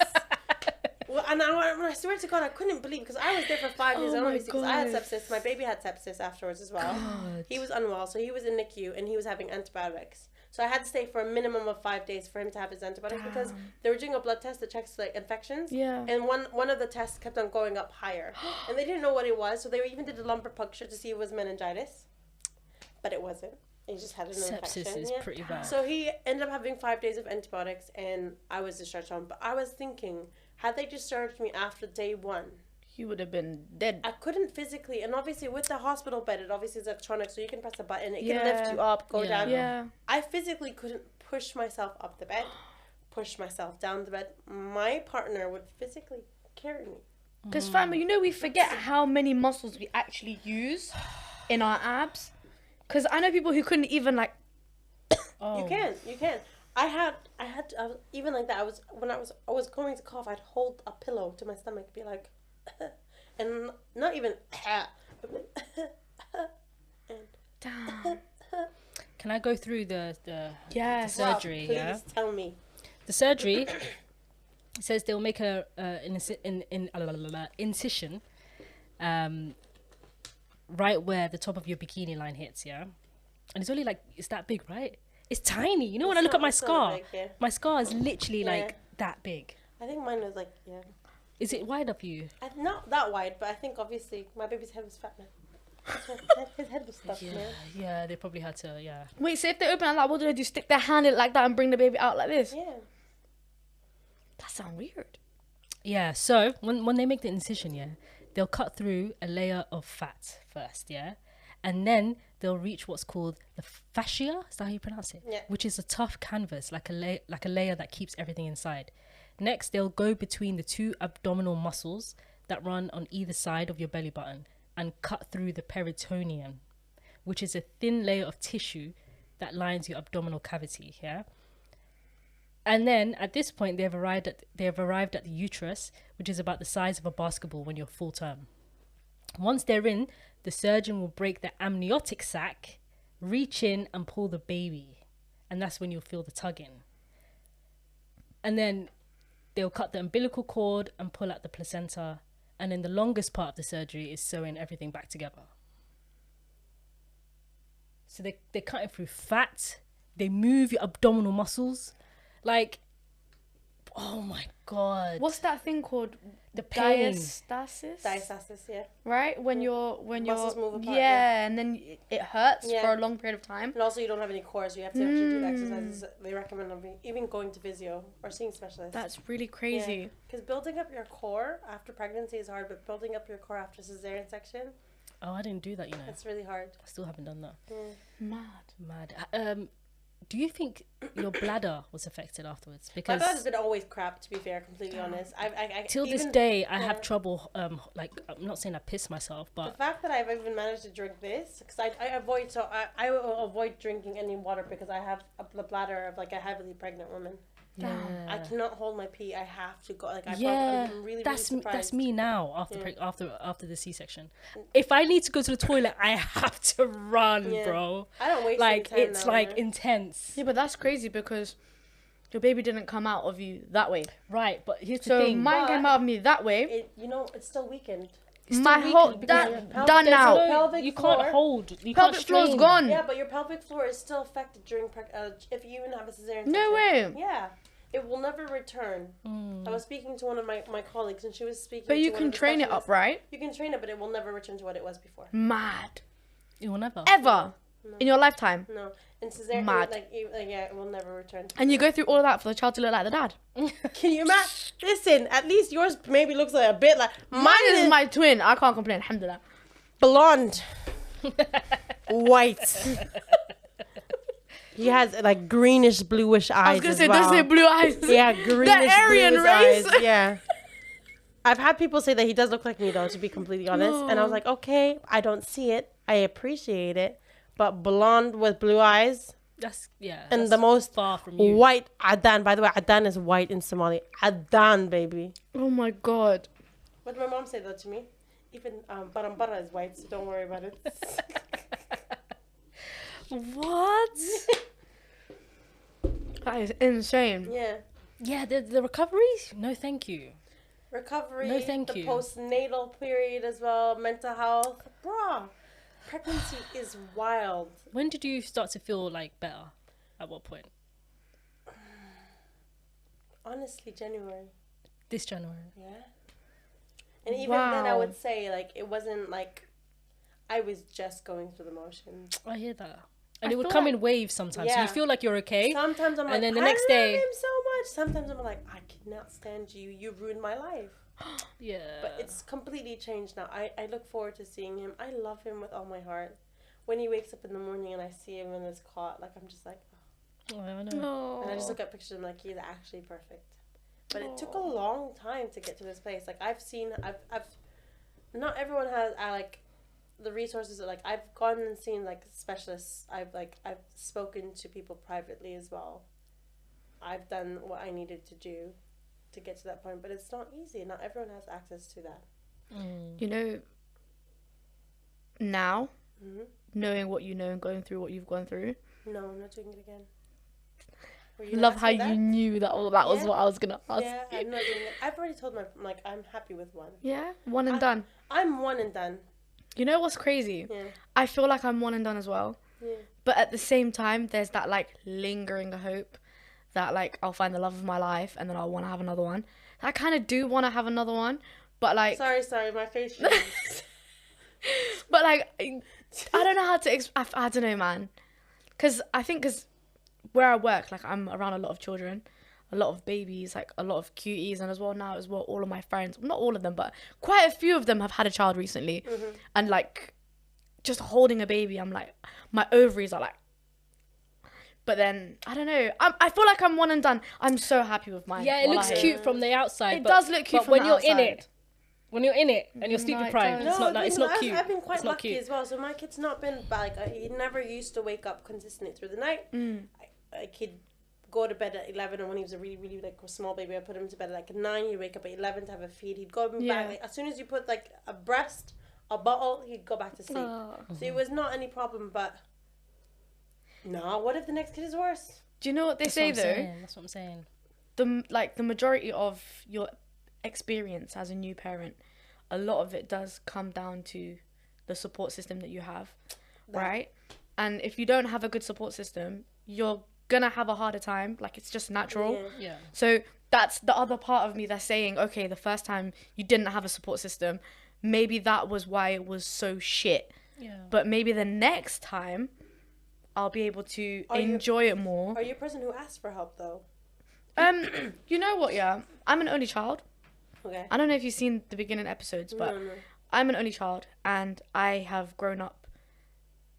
Well, and I swear to God, I couldn't believe, because I was there for 5 years. Oh I my don't because I had God. sepsis. My baby had sepsis afterwards as well. God. He was unwell, so he was in NICU and he was having antibiotics. So I had to stay for a minimum of 5 days for him to have his antibiotics because they were doing a blood test that checks like infections. Yeah. And one of the tests kept on going up higher, and they didn't know what it was. So they even did a lumbar puncture to see if it was meningitis, but it wasn't. He just had an infection. Sepsis is pretty bad. So he ended up having 5 days of antibiotics, and I was discharged home. But I was thinking, had they discharged me after day 1, You would have been dead. I couldn't physically, and obviously with the hospital bed, it obviously is electronic, so you can press a button, it can lift you up, go down. Yeah. I physically couldn't push myself up the bed, push myself down the bed. My partner would physically carry me. Because family, you know, we forget how many muscles we actually use in our abs. Because I know people who couldn't even like. You can. I was, even like that. When I was going to cough, I'd hold a pillow to my stomach, be like, and not even, but and Damn. Can I go through the Yes. surgery? Please Yeah. tell me. The surgery, it says they'll make an incision right where the top of your bikini line hits, yeah? And it's only like, it's that big, right? It's tiny. You know, when I look at my It's not scar, big, yeah. my scar is literally Yeah. like that big. I think mine was like, yeah. Is it wide up you? Not that wide, but I think obviously my baby's head was fat, man. His head was stuffed, man. Yeah, they probably had to, yeah. Wait, so if they open it like, what do they do? Stick their hand in it like that and bring the baby out like this? Yeah. That sounds weird. Yeah, so when they make the incision, yeah, they'll cut through a layer of fat first, yeah? And then they'll reach what's called the fascia, is that how you pronounce it? Yeah. Which is a tough canvas, like a layer that keeps everything inside. Next, they'll go between the two abdominal muscles that run on either side of your belly button and cut through the peritoneum, which is a thin layer of tissue that lines your abdominal cavity, yeah? And then at this point, they have arrived at the uterus, which is about the size of a basketball when you're full term. Once they're in, the surgeon will break the amniotic sac, reach in and pull the baby. And that's when you'll feel the tugging. And then they'll cut the umbilical cord and pull out the placenta. And then the longest part of the surgery is sewing everything back together. So they're cutting through fat. They move your abdominal muscles. Like, oh my God. What's that thing called? The pain. Diastasis? Yeah. Right? When Muscles you're move apart, yeah, and then it hurts Yeah. for a long period of time. And also you don't have any cores. You have to actually do the exercises they recommend of even going to physio or seeing specialists. That's really crazy. Because building up your core after pregnancy is hard, but building up your core after cesarean section, Oh, I didn't do that, you know. that's really hard. I still haven't done that. Mad. Do you think your bladder was affected afterwards? My Because blood has been always crap, to be fair, completely honest. I till this even- day, I yeah. have trouble. Like, I'm not saying I piss myself, The but fact that I've even managed to drink this, because I will avoid drinking any water because I have the bladder of like a heavily pregnant woman. yeah, I cannot hold my pee. I have to go. Like I'm really that's really that's surprised. me now after the C-section. If I need to go to the toilet, I have to run, Yeah. bro. I don't waste Like any time it's now, like man. intense, Yeah, but that's crazy because your baby didn't come out of you that way. right? But here's the So thing. mine came out of me that way. It's still weakened. My whole because done There's now. no- pelvic you floor. can't hold. You Pelvic can't floor's strain. gone. Yeah, but your pelvic floor is still affected during if you even have a cesarean. No section. way. Yeah, it will never return. I was speaking to one of my colleagues, and she was speaking. But to you one can of the train it up, specialists. right? You can train it, but it will never return to what it was before. Mad. You will never. Ever No. in your lifetime. No, and cesarean, Mad. yeah, it will never return. And you go through all of that for the child to look like the dad. Can you imagine? Listen, at least yours maybe looks like a bit like Mine is my twin. I can't complain. Alhamdulillah. blonde, white. He has like greenish bluish eyes. I was gonna as say, well. don't say blue eyes. Yeah, greenish Aryan bluish race. eyes. Yeah. I've had people say that he does look like me though, to be completely honest. And I was like, okay, I don't see it. I appreciate it. But blonde with blue eyes That's and that's the most far from you. white Adan. By the way, Adan is white in Somali. Adan, baby. Oh my god. What did my mom say though to me? Even Barambara is white, so don't worry about it. What? That is insane. Yeah. Yeah, the recovery? No, thank you. Recovery, No, thank the you. postnatal period as well, mental health. Bruh, pregnancy is wild. When did you start to feel like better? At what point? Honestly, January. This January. Yeah. And even then, I would say, like, it wasn't like I was just going through the motions. I hear that. And I it would feel come like- in waves sometimes. So Yeah. you feel like you're okay. Sometimes I'm like, And then the I next love day- him so much. Sometimes I'm like, I cannot stand you. You ruined my life. Yeah. But it's completely changed now. I look forward to seeing him. I love him with all my heart. When he wakes up in the morning and I see him in his cot, like, I'm just like, Oh, I know. No. and I just look at pictures and I'm like, he's actually perfect. But it took a long time to get to this place. Like, I've not everyone has, like, the resources. Like, I've gone and seen, like, specialists. I've spoken to people privately as well. I've done what I needed to do to get to that point, but it's not easy. Not everyone has access to that. Mm. You know, now, Mm-hmm. knowing what you know and going through what you've gone through, No, I'm not doing it again. Were you love gonna how ask me you that? knew that was Yeah. what I was gonna ask. Yeah, I'm not doing it. I've already told like, I'm happy with one. Yeah, one and done. I'm one and done. You know what's crazy? Yeah. I feel like I'm one and done as well. Yeah. But at the same time, there's that like lingering hope that like I'll find the love of my life and then I'll want to have another one. I kind of do want to have another one, but like, Sorry, my face. Changed. but like, I don't know how to. I don't know, man. Because where I work, like I'm around a lot of children, a lot of babies, like a lot of cuties, and as well all of my friends, not all of them, but quite a few of them have had a child recently, and like just holding a baby, I'm like, my ovaries are like. But then I don't know. I feel like I'm one and done. I'm so happy with mine. Yeah, it looks Wallahi. cute from the outside. It but, does look cute but from when the you're in outside. it, and you're sleep No, it deprived, does. it's not. It's not cute. I've been quite it's not lucky cute. as well. So my kid's not been bad. Like, he never used to wake up consistently through the night. Like, he'd go to bed at 11, and when he was a really, really like small baby, I put him to bed at like 9. He'd wake up at 11 to have a feed. He'd go back. Yeah. Like, as soon as you put like a breast, a bottle, he'd go back to sleep. Oh. So it was not any problem. But no, what if the next kid is worse? Do you know what they That's say what I'm though? saying. That's what I'm saying. The majority of your experience as a new parent, a lot of it does come down to the support system that you have, right? And if you don't have a good support system, you're gonna have a harder time. Like, it's just natural. Yeah. Yeah. So that's the other part of me that's saying, okay, the first time you didn't have a support system, maybe that was why it was so shit. Yeah. But maybe the next time I'll be able to you- enjoy it more. Are you a person who asks for help though? You know what, yeah? I'm an only child. Okay. I don't know if you've seen the beginning episodes, but No. I'm an only child and I have grown up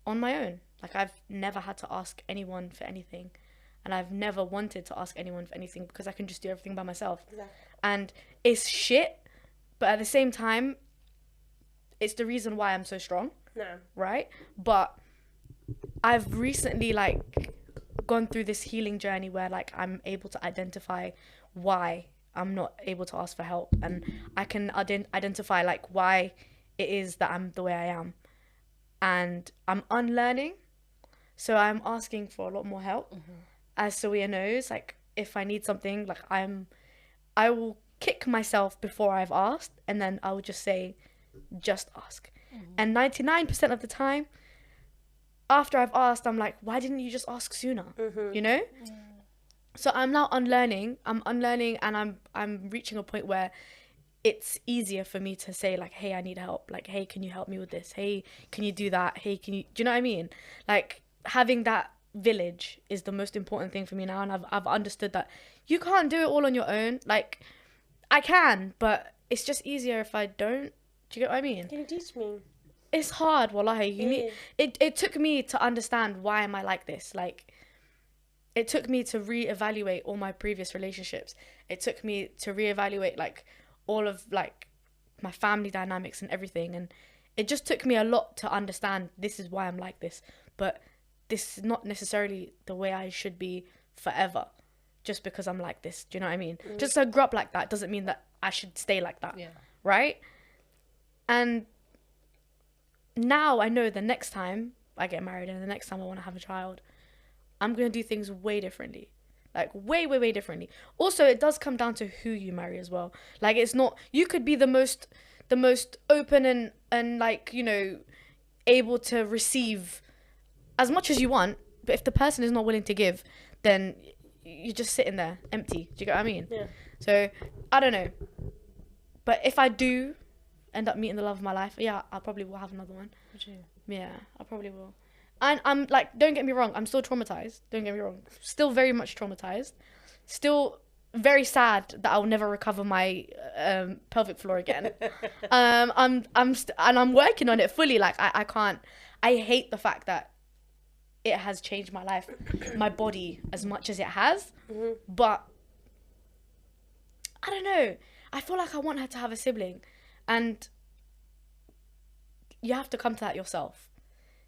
on my own. Like, I've never had to ask anyone for anything, and I've never wanted to ask anyone for anything because I can just do everything by myself. Exactly. And it's shit, but at the same time, it's the reason why I'm so strong, No. right? But I've recently like gone through this healing journey where like I'm able to identify why I'm not able to ask for help, and I can identify like why it is that I'm the way I am, and I'm unlearning, so I'm asking for a lot more help. As Sawia knows, like if I need something, like I will kick myself before I've asked, and then I will just say, just ask. And 99% of the time, after I've asked, I'm like, why didn't you just ask sooner? You know? So I'm now unlearning. I'm unlearning, and I'm reaching a point where it's easier for me to say like, hey, I need help. Like, hey, can you help me with this? Hey, can you do that? Hey, can you? Do you know what I mean? Like, having that village is the most important thing for me now, and I've understood that you can't do it all on your own. Like, I can, but it's just easier if I don't. Do you get what I mean? Can you teach me? It's hard, wallahi. You Yeah. need it took me to understand why am I like this. Like, it took me to reevaluate all my previous relationships. It took me to reevaluate like all of like my family dynamics and everything, and it just took me a lot to understand this is why I'm like this. But this is not necessarily the way I should be forever, just because I'm like this. Do you know what I mean? Just to grow up like that doesn't mean that I should stay like that. Yeah. Right? And now I know the next time I get married and the next time I want to have a child, I'm going to do things way differently. Like, way, way, way differently. Also, it does come down to who you marry as well. Like, it's not, you could be the most open and like, you know, able to receive as much as you want, But if the person is not willing to give, then you're just sitting there empty. Do you get what I mean? Yeah. So I don't know. But if I do end up meeting the love of my life, yeah, I probably will have another one. Would you? Yeah, I probably will. And I'm like, don't get me wrong, I'm still traumatized. Don't get me wrong. Still very much traumatized. Still very sad that I'll never recover my pelvic floor again. I'm working on it fully. Like I can't. I hate the fact that it has changed my life, my body as much as it has. Mm-hmm. But I don't know. I feel like I want her to have a sibling, and you have to come to that yourself.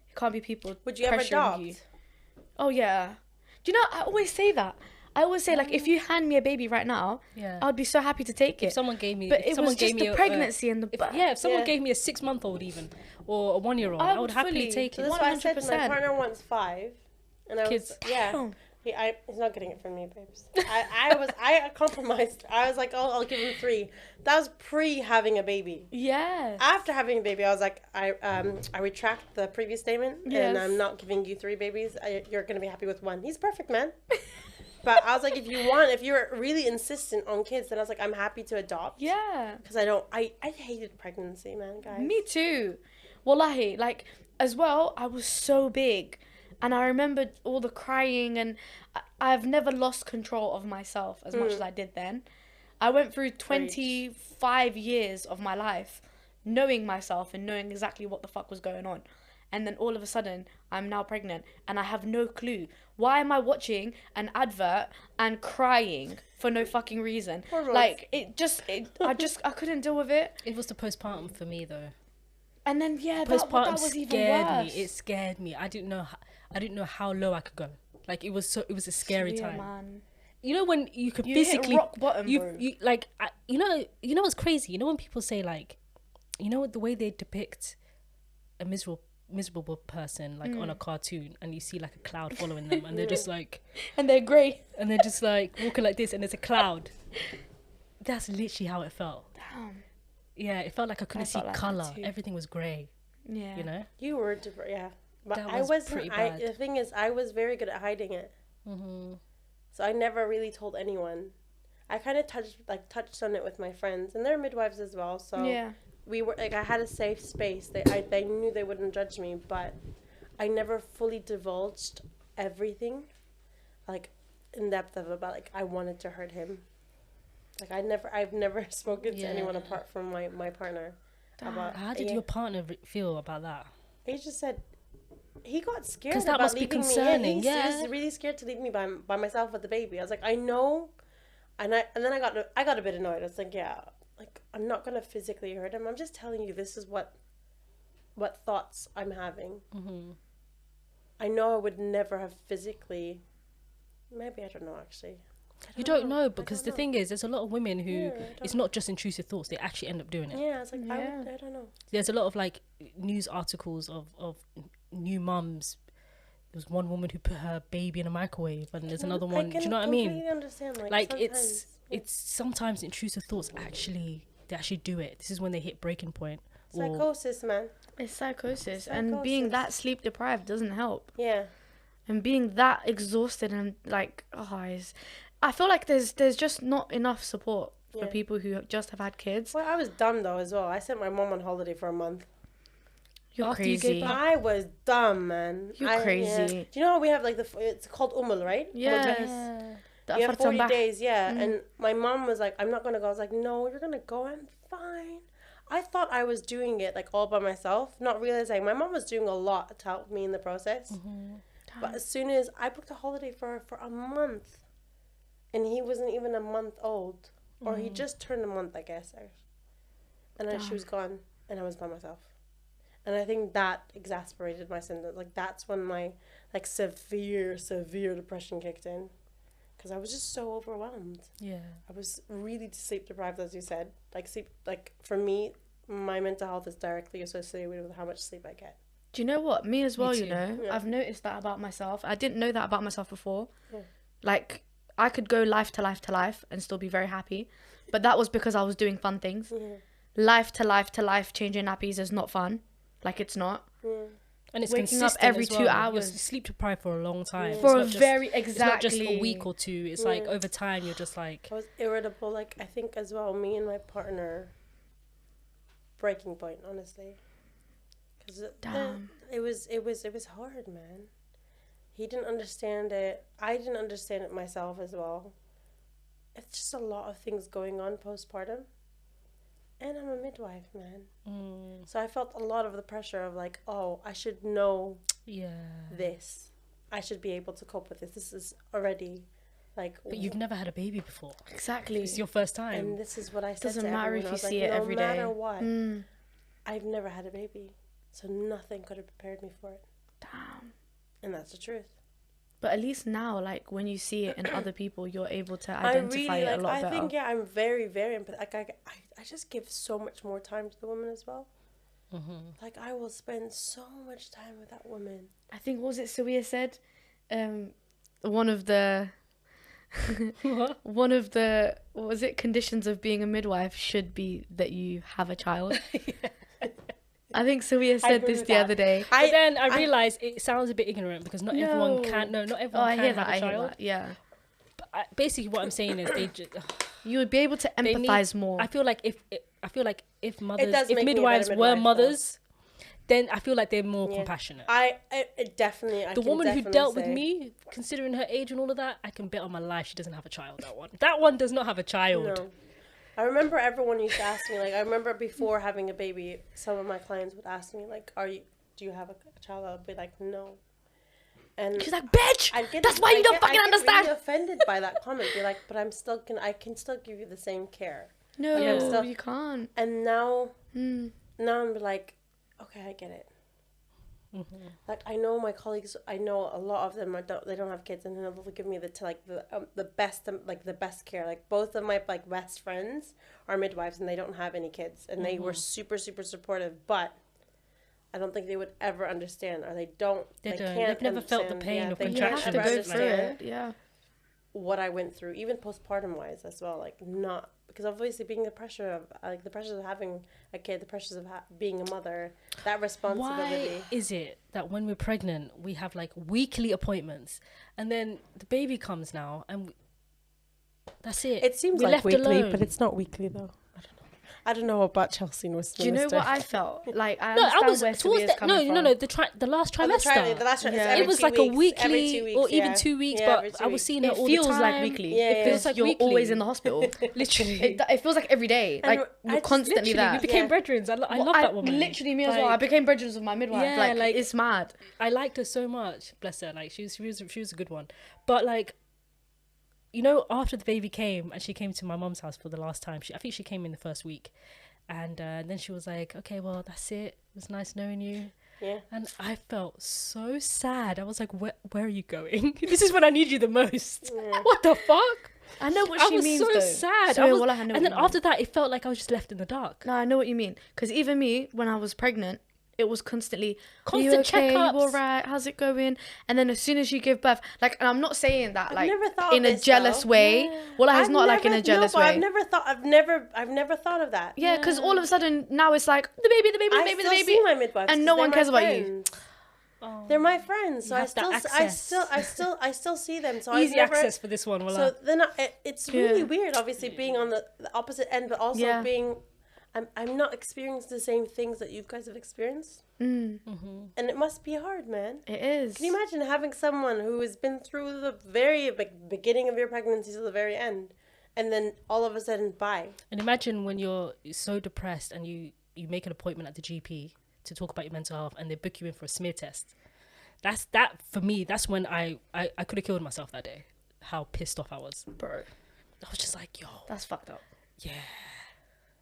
It can't be people. Would you ever pressuring adopt? you. Oh yeah. Do you know? I always say that. I always say, like, if you hand me a baby right now, Yeah. I'd be so happy to take it. If someone gave me, But if it someone was just gave me the pregnancy and the if someone Yeah. gave me a 6-month-old even, or a 1-year-old, I I would would happily fully. take So it. that's why I said my 100%. partner wants 5, and I Kids. was yeah. Damn. He's not getting it from me, babes. I compromised. I was like, oh, I'll give him 3. That was pre having a baby. Yes. After having a baby, I was like, I retract the previous statement, and Yes. I'm not giving you 3 babies. You're gonna be happy with 1. He's perfect, man. But I was like, if you're really insistent on kids, then I was like, I'm happy to adopt. Yeah. Because I hated pregnancy, man, guys. Me too. Wallahi, like, as well, I was so big. And I remembered all the crying, and I've never lost control of myself as much as I did then. I went through 25 years of my life knowing myself and knowing exactly what the fuck was going on. And then all of a sudden, I'm now pregnant and I have no clue. Why am I watching an advert and crying for no fucking reason? Hormones. Like, I couldn't deal with it. It was the postpartum for me though. And then, yeah, that Postpartum was even scared worse. me. It scared me. I didn't know how low I could go. Like it was a scary Yeah, time. man. You know when you could You hit physically rock bottom, bro. you like you know what's crazy? You know when people say like, you know the way they depict a miserable person like on a cartoon, and you see like a cloud following them, and they're just like, And they're grey. and they're just like walking like this, and there's a cloud. That's literally how it felt. Damn. Yeah, it felt like I couldn't see felt like that color. too. Everything was grey. Yeah. You know. You were yeah. But That I was wasn't. pretty bad. The thing is, I was very good at hiding it. Mm-hmm. So I never really told anyone. I kind of touched on it with my friends, and they're midwives as well. So Yeah. we were like, I had a safe space. They knew they wouldn't judge me, but I never fully divulged everything, like in depth about like I wanted to hurt him. Like I've never spoken to anyone Yeah. apart from my partner. About How did your partner feel about that? He just said he got scared 'Cause that about must be leaving concerning, me. He yeah. was really scared to leave me by myself with the baby. I was like, I know, and then I got a bit annoyed. I was like, yeah, like I'm not gonna physically hurt him. I'm just telling you this is what thoughts I'm having. Mm-hmm. I know I would never have physically. Maybe I don't know actually. You don't know, because the thing is, there's a lot of women who Yeah, I don't it's not just intrusive thoughts; they actually end up doing it. Yeah, it's like Yeah. I don't know. There's a lot of like news articles of new mums. There was one woman who put her baby in a microwave, and there's another one. Do you know what I mean? completely understand. Like sometimes, it's sometimes intrusive thoughts they actually do it. This is when they hit breaking point. Or psychosis, man. It's psychosis. And being that Psychosis. sleep deprived doesn't help. Yeah. And being that exhausted and like, I feel like there's just not enough support for Yeah. people who just have had kids. Well, I was dumb though as well. I sent my mom on holiday for a month. You're After you crazy. gave birth? I was dumb, man. You're crazy. Do you know how we have like it's called umul, right? Yes. Umul The you have 40 Afartambah. days, yeah. And my mom was like, I'm not going to go. I was like, no, you're going to go. I'm fine. I thought I was doing it like all by myself, not realizing my mom was doing a lot to help me in the process. But as soon as I booked a holiday for a month, and he wasn't even a month old, or he just turned a month, I guess. And then she was gone, and I was by myself. And I think that exasperated my symptoms. Like that's when my like severe depression kicked in, because I was just so overwhelmed. yeah. I was really sleep deprived, as you said. Like for me, my mental health is directly associated with how much sleep I get. Do you know what? Me as well, you too. know. Yeah. I've noticed that about myself. I didn't know that about myself before. Yeah. Like, I could go life to life to life and still be very happy. But that was because I was doing fun things. Yeah. Life to life to life, changing nappies is not fun. Like, it's not. Yeah. And it's waking up consistent every as well. 2 You're hours. sleep deprived for a long time. For a It's not very It's not just a exactly. week or two. It's like over time you're just like, I was irritable. Like, I think as well, me and my partner, breaking point, honestly. Because Damn. it was hard, man. He didn't understand it. I didn't understand it myself as well. It's just a lot of things going on postpartum. And I'm a midwife, man. So I felt a lot of the pressure of like, oh, I should know this. I should be able to cope with this. This is already like... but you've never had a baby before. Exactly. It's your first time. And this is what I said Doesn't to matter everyone. if you I was see like, it every day. No matter what, I've never had a baby. So nothing could have prepared me for it. Damn. And that's the truth. But at least now, like, when you see it in other people, you're able to identify it a lot better. I think, I'm very, very empathetic. I just give so much more time to the woman as well. Like, I will spend so much time with that woman. I think, what was it Sawia said? One of the... One of the, what was it, conditions of being a midwife should be that you have a child. I think Sylvia said this the other day. But then I realised it sounds a bit ignorant because not everyone can. No, not everyone can have a child. Yeah. But basically, what I'm saying is they just, you would be able to empathize more. I feel like if mothers, does if make me a midwives better were midwife, mothers, then I feel like they're more compassionate. It definitely. The woman who dealt with me, considering her age and all of that, I can bet on my life she doesn't have a child. That one does not have a child. No. I remember everyone used to ask me, like, I remember before having a baby, some of my clients would ask me, like, do you have a child? I'd be like, no. And she's like, bitch, that's why you don't fucking understand. I'd get really offended by that comment. Be like, but I can still give you the same care. No, like, you can't. And now I'm like, okay, I get it. Like, I know my colleagues, I know a lot of them they don't have kids, and then they'll give me the best care. Like, both of my like best friends are midwives, and they don't have any kids, and they were super, super supportive, but I don't think they would ever understand, or they can't. They've never felt the pain of contraction. You have to go through it. Yeah. What I went through, even postpartum wise as well, like, not because obviously being the pressures of having a kid, the pressures of being a mother, that responsibility. Why is it that when we're pregnant we have like weekly appointments, and then the baby comes now and that's it? It seems we're like left weekly, alone. but it's not weekly though. I don't know about Chelsea and Westminster. Do you know what I felt? Like, I No, I understand was where towards Sylvia's coming from. the last trimester. The last trimester. Yeah. It was like a weekly or even 2 weeks, Yeah, but I was seeing her It all the feels time. like weekly. Yeah, It feels like you're weekly. always in the hospital. Literally. It feels like every day. And Like, I you're just constantly Literally, there. we became brethren. I love that woman. Literally, me as well. I became brethren with my midwife. Yeah, like, it's mad. I liked her so much. Bless her. Like, she was a good one. But like, you know, after the baby came and she came to my mum's house for the last time, I think she came in the first week, and then she was like, okay, well, that's it. It was nice knowing you. Yeah. And I felt so sad. I was like, where are you going? This is when I need you the most. What the fuck? I know what I she was means, so though. sad. So, I was, well, I know and what then you mean. after that, it felt like I was just left in the dark. No, I know what you mean. Because even me, when I was pregnant, it was constantly, Constant are you okay? checkups. You all right? How's it going? And then as soon as you give birth, like, and I'm not saying that like never thought in of a this, jealous though. way. Well, it's not like in a jealous way. I've never thought of that. Yeah, because all of a sudden now it's like the baby, I still see my midwives, and no 'cause one they're cares my about you. friends. Oh. They're my friends, so You I have that still see them. So Easy I've never, access for this one. So Wallah. then it's really weird, obviously being on the opposite end, but also being, I'm not experiencing the same things that you guys have experienced, and it must be hard, man. It is. Can you imagine having someone who has been through the very beginning of your pregnancy to the very end, and then all of a sudden, bye? And imagine when you're so depressed and you make an appointment at the GP to talk about your mental health, and they book you in for a smear test. That for me, that's when I could have killed myself that day. How pissed off I was. Bro, I was just like, yo, that's fucked up. yeah,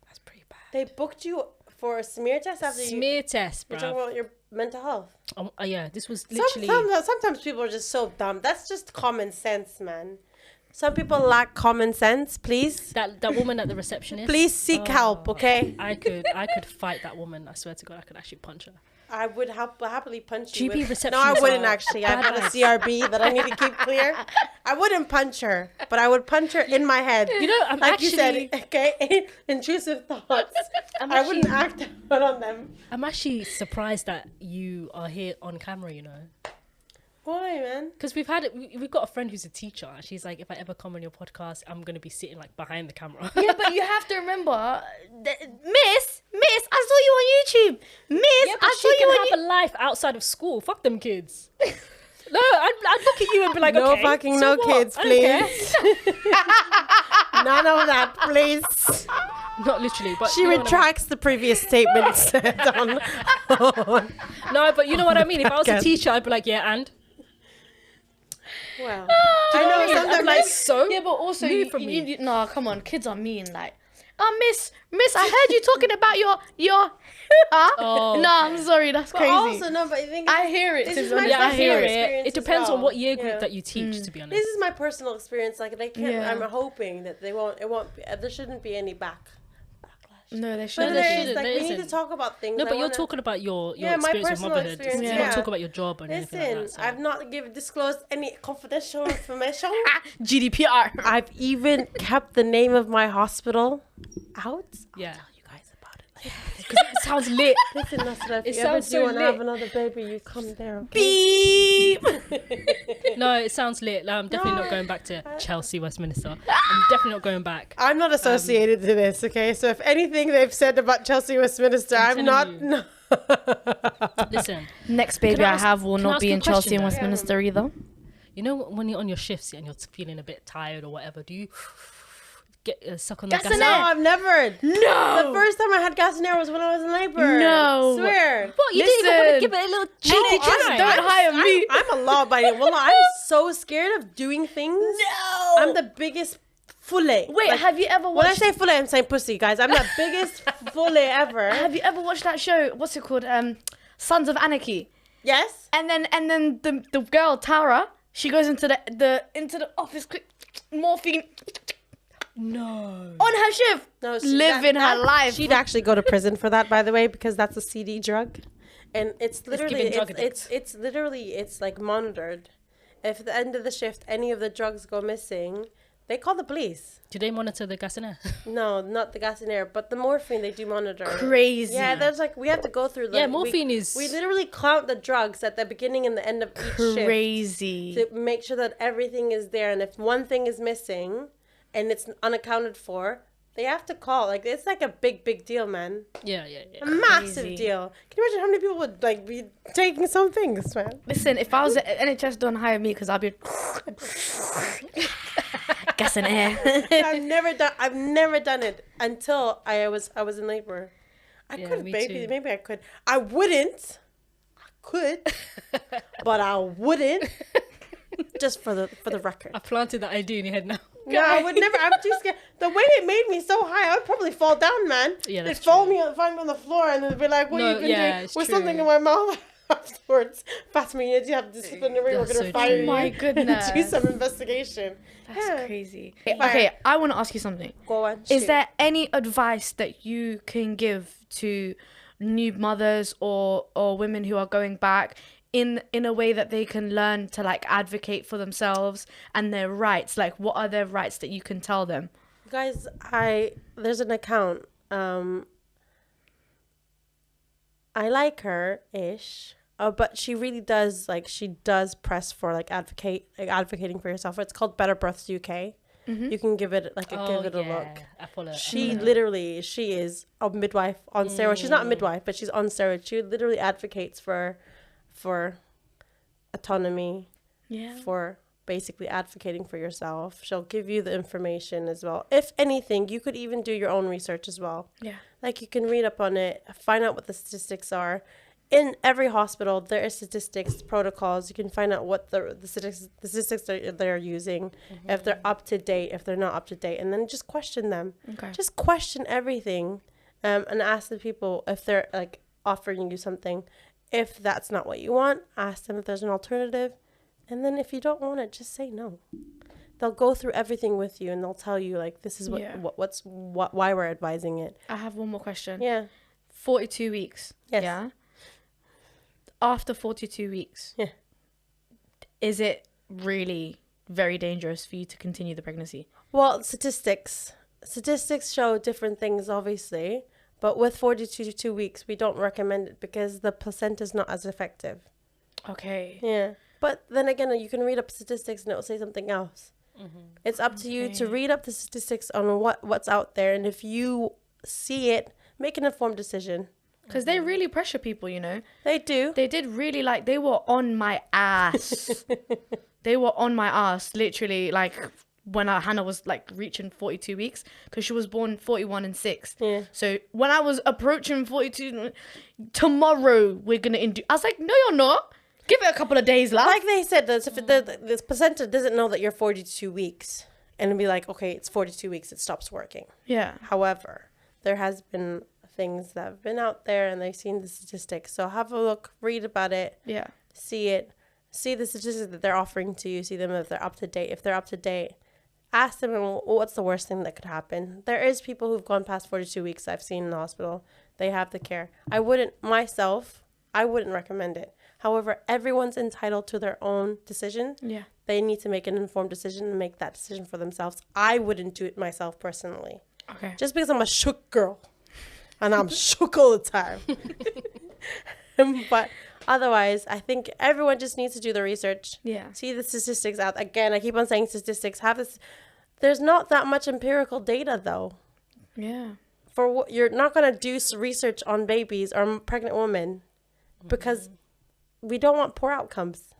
that's pretty bad. They booked you for a smear test after Smear test, you're bro. talking about your mental health. Yeah, this was literally. Sometimes people are just so dumb. That's just common sense, man. Some people lack common sense. Please, that woman at the receptionist. please seek help, okay? I could fight that woman. I swear to God, I could actually punch her. I would happily punch you. GP reception. No, I wouldn't actually. I've got a CRB that I need to keep clear. I wouldn't punch her, but I would punch her in my head. You know, I'm like actually... you said, okay, intrusive thoughts. I wouldn't act out on them. I'm actually surprised that you are here on camera, you know. Why, man? Because we've got a friend who's a teacher. And she's like, if I ever come on your podcast, I'm going to be sitting like behind the camera. Yeah, but you have to remember, Miss, I saw you on YouTube. Miss, Yeah, but I saw she you can on have a life outside of school. Fuck them kids. No, I'd look at you and be like, No okay, fucking so no what? kids, I don't care. please. None of that, please. Not literally, but She you know what I mean. retracts the previous statement said on. No, but you know what I mean. If I was a Podcast. teacher, I'd be like, yeah, and Wow. I know sometimes I'm like so. Yeah, but also, Move from me. no, come on, kids are mean. Like, oh, miss, I heard you talking about your. Oh. No, I'm sorry, that's But crazy. also, no, but I think I hear it. this To is be my honest, Yeah, I I hear hear it. experience it. It depends as on well. what year group Yeah. that you teach, to be honest. This is my personal experience. Like they can't. Yeah. I'm hoping that it won't be. There shouldn't be any backlash. No, they But shouldn't. there there shouldn't, is. Like there we need to isn't. talk about things. No, I but you're wanna- talking about your Yeah, my experience with personal motherhood. experience, You yeah. don't talk about your job or anything Listen, like that. So. I've not disclosed any confidential information. GDPR. I've even kept the name of my hospital out. Yeah. Tell you guys about it later. Because it sounds lit. Listen, that's what if It you ever sounds do so want to have lit. another baby, you come there. Okay? Beep. No, it sounds lit. Like, I'm definitely not going back to Chelsea, Westminster. I'm definitely not going back. I'm not associated to this, okay? So if anything they've said about Chelsea Westminster, I'm not. telling you. No. Listen, Next baby Can I I ask- have will can I not ask be you a in Chelsea question, and though? Westminster either. you know when you're on your shifts and you're feeling a bit tired or whatever, do you get suck on the Gas gas? and No, air. I've never. No. The first time I had gas and air was when I was in labor. No. Swear. What? You didn't even want to Listen. give it a little No, cheeky just try? don't hire me. I'm a law-abiding. Well, I'm so scared of doing things. No. I'm the biggest fully. Wait, Like, have you ever when I watched? say fully, I'm saying pussy, guys. I'm the biggest fully ever. Have you ever watched that show? What's it called? Sons of Anarchy. Yes. And then the girl Tara, she goes into the office, quick morphine No. on her shift, No, living her life. She'd actually go to prison for that, by the way, because that's a CD drug, and it's literally giving drug addicts. it's literally it's like monitored. If at the end of the shift any of the drugs go missing, they call the police. Do they monitor the gas and air? No, not the gas and air, but the morphine they do monitor. Crazy. Yeah, there's like we have to go through. Yeah, morphine is- We literally count the drugs at the beginning and the end of each shift Crazy. to make sure that everything is there. And if one thing is missing, and it's unaccounted for, they have to call. Like it's like a big deal, man. Yeah. A massive Crazy. deal. Can you imagine how many people would like be taking some things, man? Listen, if I was at NHS, don't hire me because I'll be gas and air. I've never done it until I was in labor. I Yeah, could me maybe too. maybe I could. I wouldn't. I could, but I wouldn't. Just for the record. I planted that idea in your head now. No, I would never. I'm too scared. The way they made me so high, I would probably fall down, man. Yeah, They'd that's find true. me on the floor, and they'd be like, "What No, have you been yeah, doing?" it's With true. something in my mouth afterwards. Fatima, you have disciplinary. We're That's gonna so fire true. you. Oh my goodness. Do some investigation. That's Yeah. crazy. Fire. Okay, I want to ask you something. Go on. Is shoot. there any advice that you can give to new mothers or women who are going back in a way that they can learn to like advocate for themselves and their rights? Like, what are their rights that you can tell them? Guys, there's an account. I like her ish. But she really does press for advocating for yourself. It's called Better Births UK. You can give it give it a look. I follow. She is a midwife on steroids. She's not a midwife, but she's on steroids. She literally advocates for autonomy, Yeah. for basically advocating for yourself. She'll give you the information as well. If anything, you could even do your own research as well. Yeah. Like you can read up on it, find out what the statistics are. In every hospital, there are statistics, protocols. You can find out what the statistics they're using, if they're up to date, if they're not up to date, and then just question them. Okay. Just question everything, and ask the people if they're like offering you something. If that's not what you want, ask them if there's an alternative, and then if you don't want it, just say no. They'll go through everything with you, and they'll tell you like this is why we're advising it. I have one more question. Yeah. 42 weeks. Yes. Yeah. after 42 weeks, Yeah. is it really very dangerous for you to continue the pregnancy? Well, statistics show different things, obviously, but with 42 weeks, we don't recommend it because the placenta is not as effective. Okay. Yeah. But then again, you can read up statistics and it will say something else. It's up to you to Okay. read up the statistics on what's out there. And if you see it, make an informed decision. Because they really pressure people, you know. They do. They did really, like, they were on my ass. They were on my ass, literally, like, when Hannah was, like, reaching 42 weeks. Because she was born 41 and 6. Yeah. So when I was approaching 42, tomorrow we're going to induce. I was like, no, you're not. Give it a couple of days, love. Like they said, this placenta doesn't know that you're 42 weeks. And it'll be like, okay, it's 42 weeks, it stops working. Yeah. However, there has been things that have been out there and they've seen the statistics. So have a look, read about it, Yeah. see it, see the statistics that they're offering to you, see them if they're up to date. If they're up to date, ask them, well, what's the worst thing that could happen? There is people who've gone past 42 weeks I've seen in the hospital. They have the care. I wouldn't recommend it. However, everyone's entitled to their own decision. Yeah. They need to make an informed decision and make that decision for themselves. I wouldn't do it myself personally. Okay. Just because I'm a shook girl. And I'm shook all the time. But otherwise, I think everyone just needs to do the research. Yeah. See the statistics out. Again, I keep on saying statistics. Have this. There's not that much empirical data, though. Yeah. For what you're not going to do research on babies or pregnant women because we don't want poor outcomes.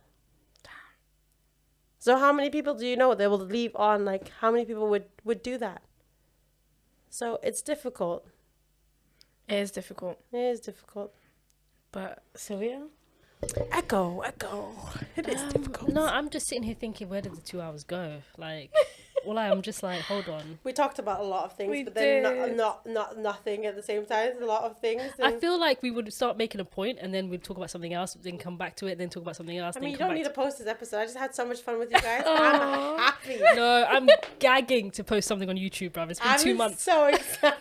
So how many people do you know they will leave on? Like, how many people would do that? So it's difficult. It is difficult. It is difficult. But Sylvia? Echo. It is difficult. No, I'm just sitting here thinking, where did the 2 hours go? Like, I'm just like, hold on. We talked about a lot of things, We but then did. not nothing at the same time. There's a lot of things. I feel like we would start making a point and then we'd talk about something else, then come back to it, then talk about something else. I then mean, you come don't back need to to... post this episode. I just had so much fun with you guys. I'm happy. No, I'm gagging to post something on YouTube, bruv. It's been 2 months. So excited.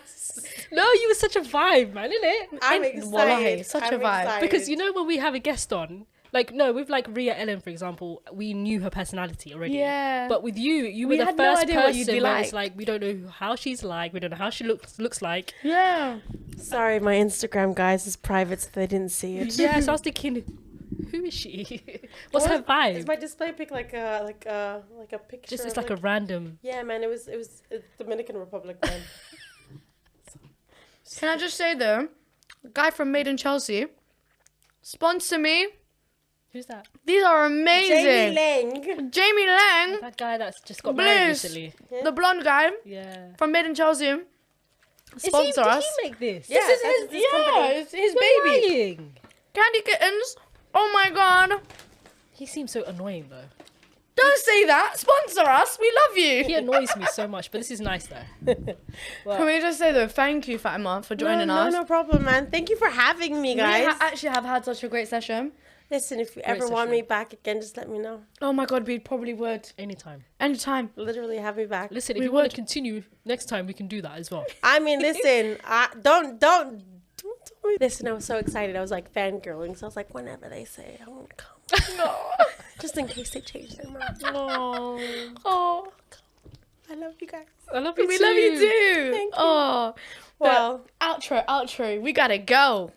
No, you were such a vibe, man, innit? I'm Wallahi, excited. such a vibe. Excited. Because you know when we have a guest on, like, no, with like Rhea Ellen, for example, we knew her personality already. Yeah. But with you We were the had no first idea what you'd person be where it's like. like, we don't know how she's like, we don't know how she looks like. Yeah. Sorry, my Instagram guys is private, so they didn't see it. Yeah, so I was thinking, who is she? What's her Is vibe? my display pic like a picture? Just it's of, like a random. Yeah, man. It was Dominican Republic, man. Can I just say though, guy from Made in Chelsea, sponsor me. Who's that? These are amazing. Jamie Lang. Jamie Lang, That guy that's just got married Bliss, recently. the blonde guy Yeah. from Made in Chelsea, sponsor Did us. he make this? Yeah, This that's is his his, company. it's his You're baby. lying. Candy kittens. Oh my god. He seems so annoying though. Don't say that. Sponsor us. We love you. He annoys me so much, but this is nice though. Can we just say though, thank you, Fatima, for joining us. No problem, man. Thank you for having me, guys. We actually have had such a great session. Listen, if you ever want session. me back again, just let me know. Oh my god, we probably would. Anytime. Anytime. Literally have me back. Listen, if We you want would. to continue next time, we can do that as well. I mean, listen, don't tell me. Listen, I was so excited. I was like fangirling, so I was like, whenever they say, I won't come. No. Just in case they change their mind. Oh, Oh, I love you guys. I love you we too. love you too. Thank you. Oh, Well, outro. We gotta go.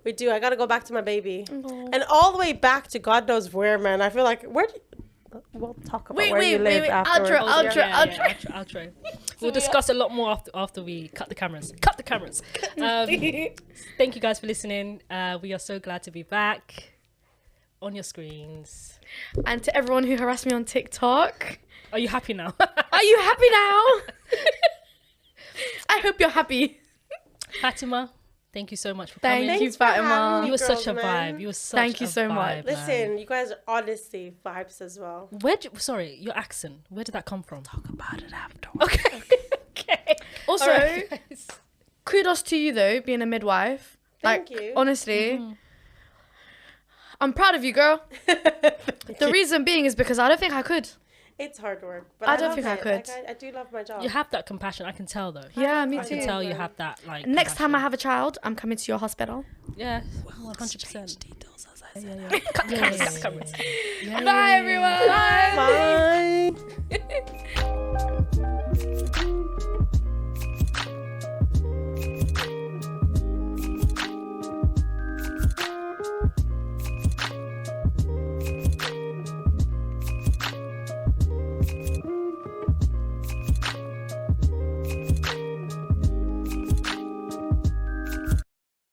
we do. I gotta go back to my baby, and all the way back to God knows where, man. I feel like we'll talk about where you live afterwards. Outro. We'll discuss a lot more after we cut the cameras. Thank you guys for listening. We are so glad to be back on your screens. And to everyone who harassed me on TikTok, Are you happy now? are you happy now? I hope you're happy. Fatima, thank you so much for coming. Thank you, Thanks for having Fatima. me. You were such a Girls, man. vibe. You were such Thank you a so much. vibe, man. Listen, you guys are honestly vibes as well. Sorry, your accent. Where did that come from? Talk about it after. Okay. Okay. Also, All right, guys. kudos to you though, being a midwife. Thank like, you. honestly, I'm proud of you, girl. The reason being is because I don't think I could. It's hard work, but I don't love think I it. could. Like, I do love my job. You have that compassion. I can tell though. Yeah, me I too. can tell you have that like. Next time I compassion. have a child, I'm coming to your hospital. Yeah, 100%. details as I Cut the cameras. Bye, everyone.